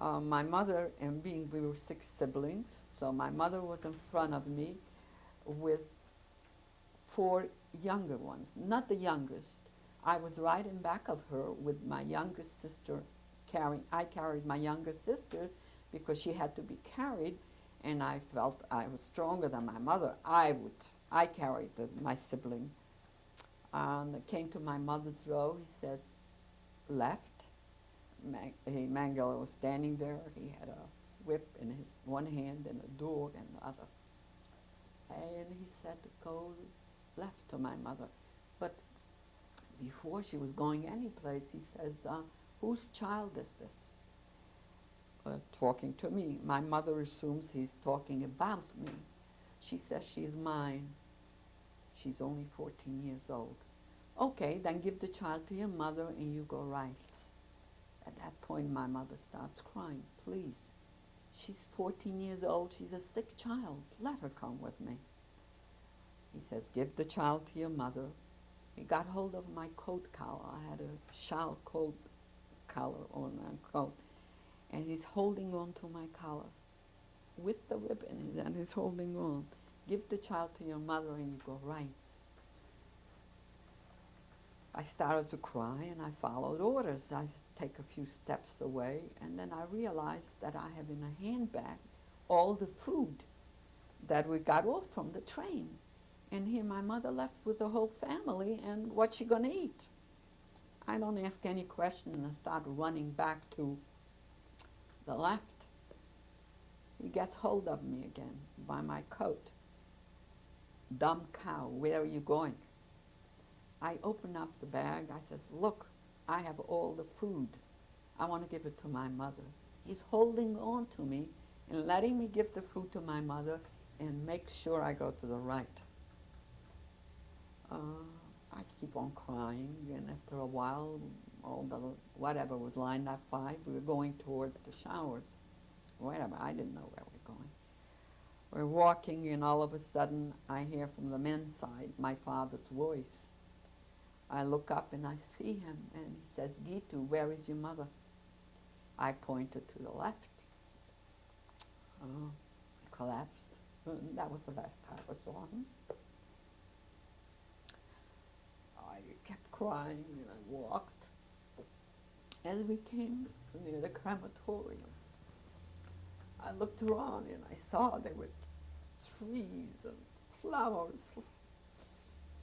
[SPEAKER 2] My mother, and we were 6 siblings, so my mother was in front of me with 4 younger ones, not the youngest. I was right in back of her with my youngest sister I carried my youngest sister because she had to be carried, and I felt I was stronger than my mother. I carried my sibling. And it came to my mother's row. He says, left. Mangala was standing there. He had a whip in his one hand and a door in the other. And he said to go left to my mother. But before she was going any place, he says, whose child is this? Talking to me. My mother assumes he's talking about me. She says, she's mine. She's only 14 years old. Okay, then give the child to your mother and you go right. At that point, my mother starts crying. Please. She's 14 years old. She's a sick child. Let her come with me. He says, give the child to your mother. He got hold of my coat collar. I had a shawl coat collar on my coat. And he's holding on to my collar with the whip in his hand. He's holding on. Give the child to your mother and you go right. I started to cry and I followed orders. I take a few steps away, and then I realized that I have in a handbag all the food that we got off from the train. And here my mother left with the whole family, and what's she going to eat? I don't ask any questions and I start running back to the left. He gets hold of me again by my coat. Dumb cow, where are you going? I open up the bag. I says, look, I have all the food. I want to give it to my mother. He's holding on to me and letting me give the food to my mother and make sure I go to the right. I keep on crying, and after a while, whatever was lined up 5, we were going towards the showers. Whatever, I didn't know where we were going. We're walking, and all of a sudden, I hear from the men's side my father's voice. I look up and I see him, and he says, Gitu, where is your mother? I pointed to the left. He collapsed. That was the last time I saw him. I kept crying, and I walked. As we came near the crematorium, I looked around and I saw there were trees and flowers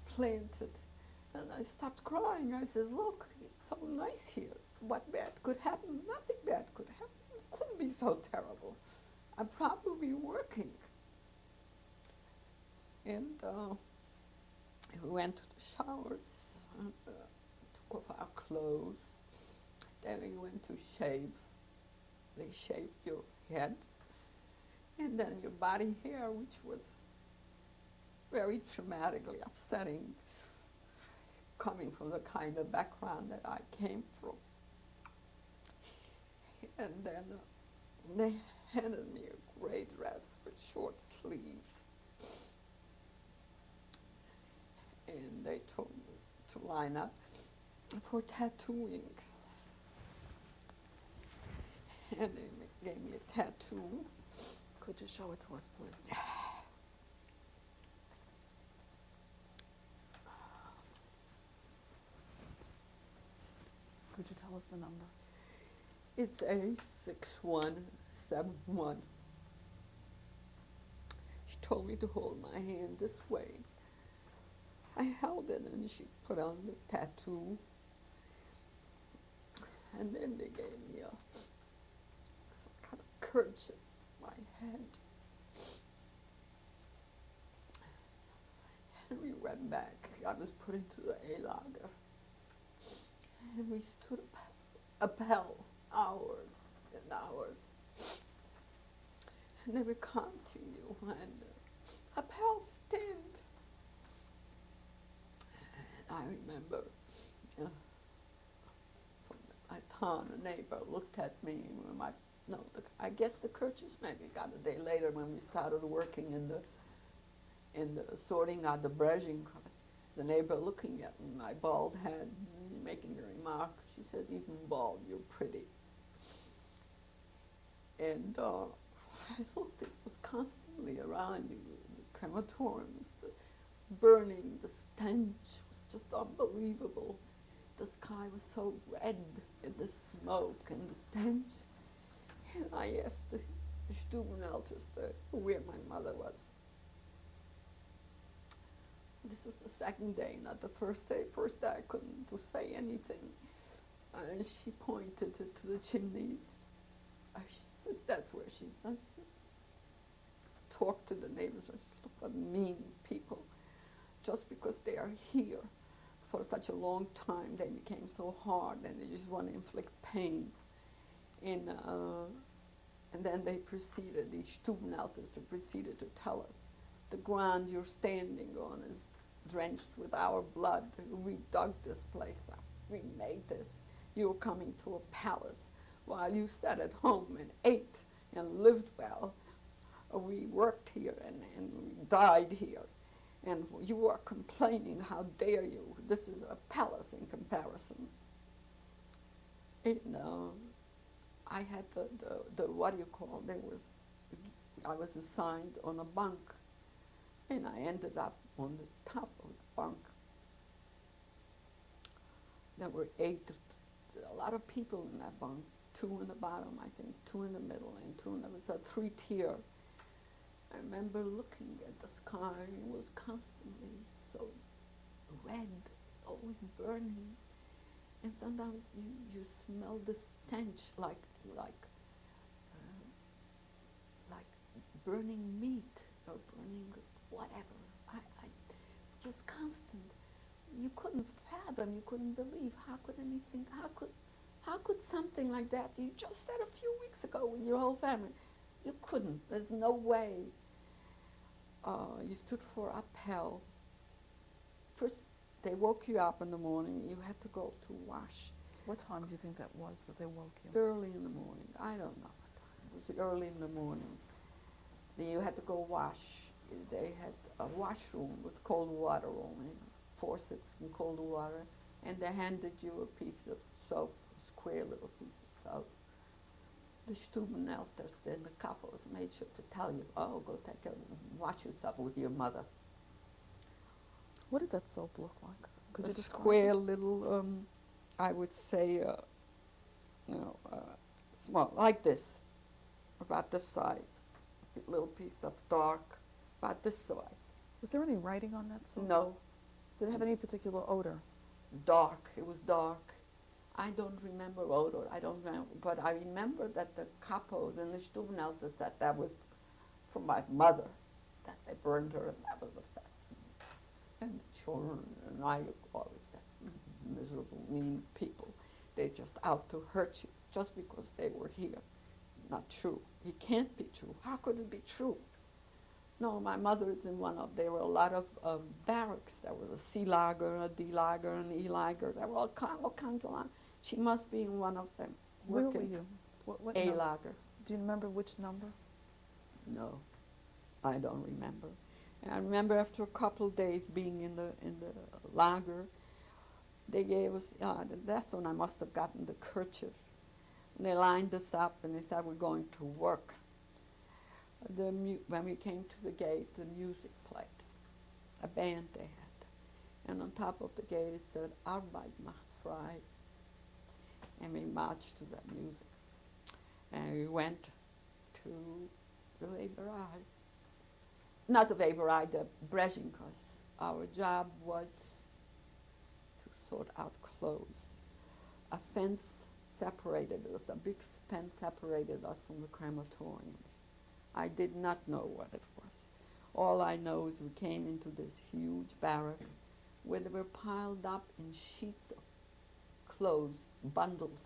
[SPEAKER 2] planted. And I stopped crying. I says, look, it's so nice here. What bad could happen? Nothing bad could happen. It couldn't be so terrible. I'm probably working. And we went to the showers, and, took off our clothes. Then we went to shave. They shaved your head and then your body hair, which was very traumatically upsetting, coming from the kind of background that I came from. And then they handed me a gray dress with short sleeves. And they told me to line up for tattooing. And they gave me a tattoo.
[SPEAKER 1] Could you show it to us, please? Could you tell us the number?
[SPEAKER 2] It's A6171. She told me to hold my hand this way. I held it and she put on the tattoo. And then they gave me a kind of kerchief on my head. And we went back. I was put into the A-lager. And we stood appel hours and hours. And they would continue and appel stand. And I remember from my town, a neighbor looked at me when I guess the kerchiefs maybe got a day later when we started working in the sorting out the brushing cross. The neighbor looking at my bald head, making a remark. She says, even bald, you're pretty. And I looked, it was constantly around you, the crematoriums, the burning, the stench was just unbelievable. The sky was so red in the smoke and the stench. And I asked the Stubenelters where my mother was. This was the second day, not the first day. First day I couldn't say anything. And she pointed to the chimneys. She says, that's where she's. I says, talk to the neighbors. I said, look what mean people. Just because they are here for such a long time, they became so hard and they just want to inflict pain. And then they proceeded, these Stubenelters proceeded to tell us, the ground you're standing on is drenched with our blood. We dug this place up. We made this. You were coming to a palace while you sat at home and ate and lived well. We worked here and we died here. And you are complaining, how dare you? This is a palace in comparison. And I had the what do you call, I was assigned on a bunk. And I ended up on the top of the bunk. There were a lot of people in that bunk, 2 in the bottom, I think, 2 in the middle, and 2 in the, it was a 3-tier. I remember looking at the sky, it was constantly so red, always burning. And sometimes you smell the stench like burning meat or burning whatever. I just constant. You couldn't fathom, you couldn't believe, how could anything, how could something like that, you just said a few weeks ago with your whole family, you couldn't, there's no way. You stood for appel. First, they woke you up in the morning, you had to go to wash.
[SPEAKER 1] What time do you think that was that they woke you?
[SPEAKER 2] Early in the morning, I don't know what time, it was early in the morning. Then you had to go wash. They had a washroom with cold water only, faucets and cold water, and they handed you a piece of soap, a square little piece of soap. The Stubenelters, then the couples, made sure to tell you, oh, go take a wash yourself with your mother.
[SPEAKER 1] What did that soap look like? Could
[SPEAKER 2] A
[SPEAKER 1] you describe
[SPEAKER 2] square
[SPEAKER 1] it?
[SPEAKER 2] little, I would say, small, like this, about this size. A little piece of dark, about this size.
[SPEAKER 1] Was there any writing on that silver?
[SPEAKER 2] No,
[SPEAKER 1] Did it have any particular odor?
[SPEAKER 2] dark. It was dark. I don't remember odor. I don't remember, but I remember that the capo, the Stubenelter, said that was from my mother, that they burned her, and that was a fact. And the children and I always said, miserable, mean people. They're just out to hurt you just because they were here. It's not true. It can't be true. How could it be true? No, my mother is in one of, there were a lot of barracks. There was a C lager, a D lager, an E lager. There were all kinds of lines. She must be in one of them.
[SPEAKER 1] Where were you? What
[SPEAKER 2] A
[SPEAKER 1] number?
[SPEAKER 2] lager.
[SPEAKER 1] Do you remember which number?
[SPEAKER 2] No, I don't remember. And I remember after a couple of days being in the lager, they gave us, that's when I must have gotten the kerchief. And they lined us up and they said, we're going to work. When we came to the gate, the music played, a band they had. And on top of the gate it said, Arbeit macht frei. And we marched to that music. And we went to the Weberei. Not the Weberei, the Breschenkoss. Our job was to sort out clothes. A fence separated us, a big fence separated us from the crematoriums. I did not know what it was. All I know is we came into this huge barrack where they were piled up in sheets of clothes, bundles.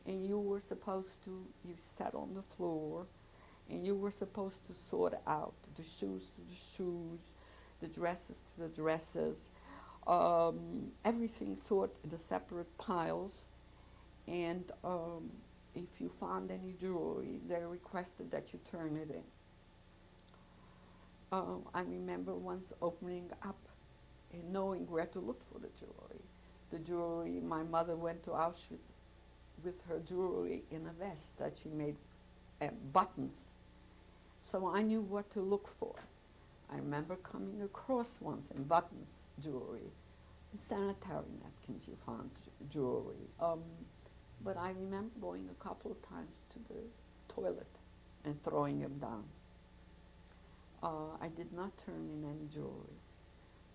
[SPEAKER 2] And you were supposed to, you sat on the floor, and you were supposed to sort out the shoes to the shoes, the dresses to the dresses, everything sorted into separate piles. And if you found any jewelry, they requested that you turn it in. I remember once opening up and knowing where to look for the jewelry. The jewelry, my mother went to Auschwitz with her jewelry in a vest that she made buttons. So I knew what to look for. I remember coming across once in buttons jewelry. In sanitary napkins you found jewelry. But I remember going a couple of times to the toilet and throwing them down. I did not turn in any jewelry.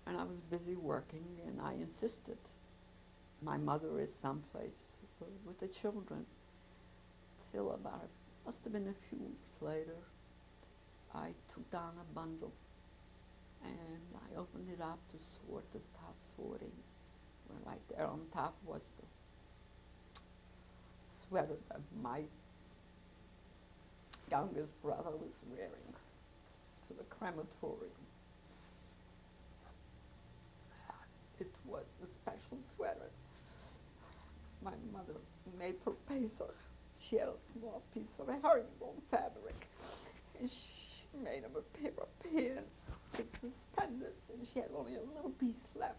[SPEAKER 2] And I was busy working, and I insisted. My mother is someplace with the children. Till about, must have been a few weeks later, I took down a bundle, and I opened it up to sort, to start sorting. Well, right there on top was the sweater that my youngest brother was wearing to the crematorium. It was a special sweater my mother made for Pesach. She had a small piece of herringbone fabric, and she made him a pair of pants with suspenders, and she had only a little piece left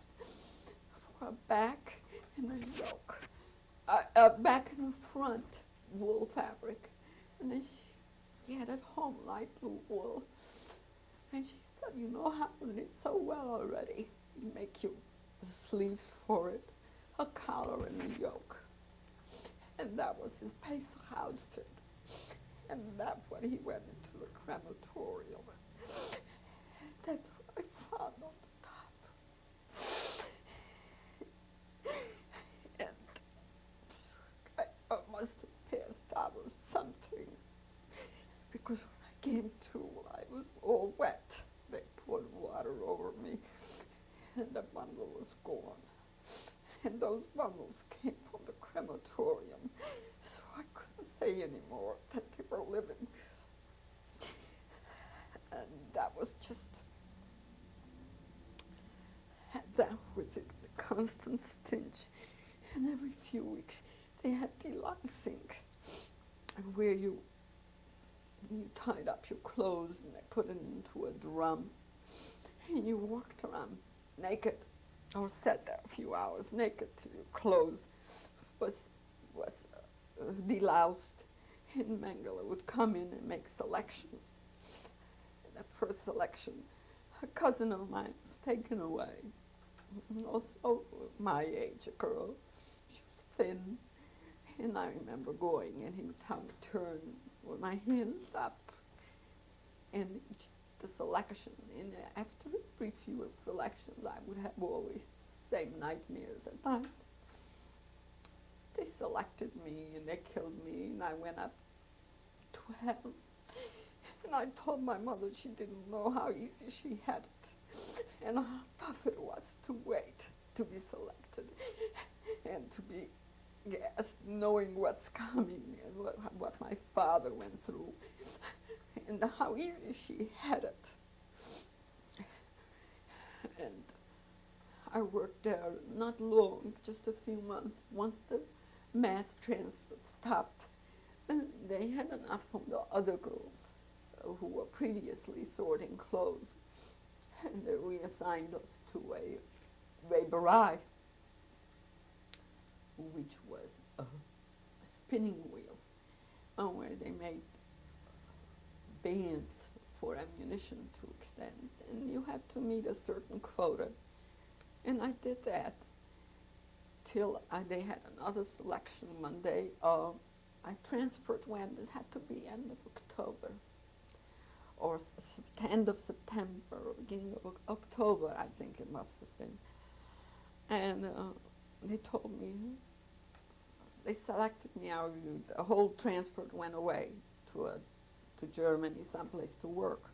[SPEAKER 2] for a back and a yoke. Back and a front wool fabric, and then she had at home light blue wool. And she said, you know how to knit so well already. You make you the sleeves for it, a collar and a yoke. And that was his Pesach outfit. And that's when he went into the crematorium. That's what I found on the top. And I must have passed out or something, because when I came to, I was all wet. They poured water over me, and the bundle was gone. And those bundles came from the crematorium, so I couldn't say anymore that they were living. And that was just, that was it, the constant stench. And every few weeks they had delicing, where you tied up your clothes and they put it into a drum, and you walked around naked, or sat there a few hours naked till your clothes was deloused. And Mengele would come in and make selections. And the first selection, a cousin of mine was taken away, also my age, a girl. She was thin, And I remember going, and he would tell me turn with my hands up, and the selection. And after every few selections, I would have always the same nightmares at night. They selected me, and they killed me, and I went up to heaven. And I told my mother she didn't know how easy she had it, and how tough it was to wait to be selected, and to be gassed, knowing what's coming, and what my father went through, and how easy she had it. And I worked there not long, just a few months. Once the mass transfer stopped, they had enough from the other girls who were previously sorting clothes, and they reassigned us to a Weberei, which was a spinning wheel, where they made bands for ammunition to extend, and you had to meet a certain quota. And I did that till they had another selection one day. I transferred when it had to be end of October, or end of September, or beginning of October, I think it must have been. And they told me, they selected me out, the whole transport went away to Germany, someplace to work.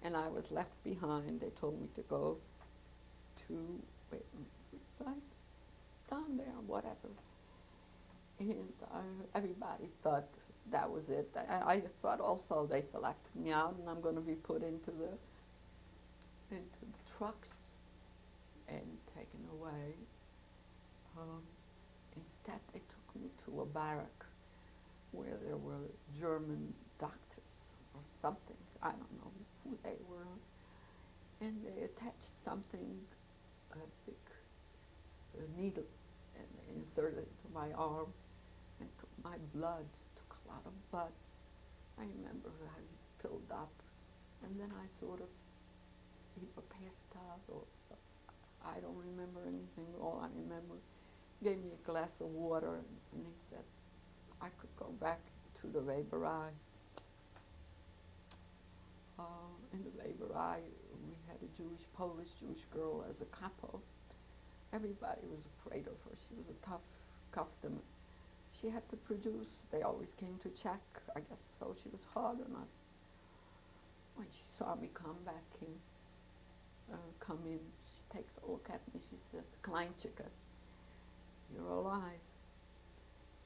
[SPEAKER 2] And I was left behind. They told me to go to, which side? Down there, whatever. And everybody thought that was it. I thought also they selected me out, and I'm going to be put into the trucks and taken away. Instead, they took me to a barrack where there were German doctors or something. I don't know who they were. And they attached something, a big needle, and they inserted it into my arm and took my blood, took a lot of blood. I remember I filled up, and then I sort of either passed out, or I don't remember anything. All I remember, gave me a glass of water, and he said I could go back to the Weberei. In the Weberei, we had a Polish Jewish girl as a capo. Everybody was afraid of her. She was a tough customer. She had to produce. They always came to check. I guess so she was hard on us. When she saw me come in, she takes a look at me. She says, "Kleinchike, you're alive."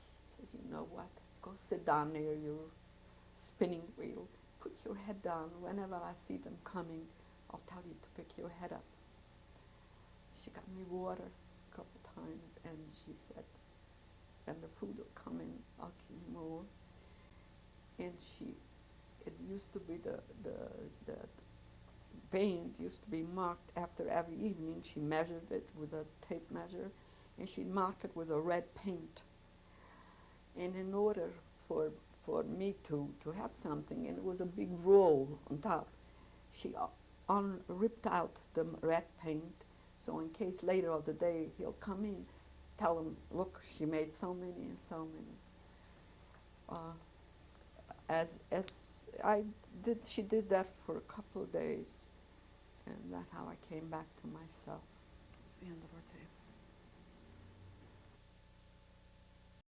[SPEAKER 2] She says, "You know what? Go sit down near your spinning wheel. Put your head down. Whenever I see them coming, I'll tell you to pick your head up." She got me water a couple times, and she said, "When the food will come in, I'll give you more." And it used to be the band used to be marked after every evening. She measured it with a tape measure, and she'd mark it with a red paint. And in order for me to have something, and it was a big roll on top, she ripped out the red paint, so in case later of the day he'll come in, tell him, "Look, she made so many and so many." She did that for a couple of days, and that's how I came back to myself.
[SPEAKER 1] It's the end of our tape.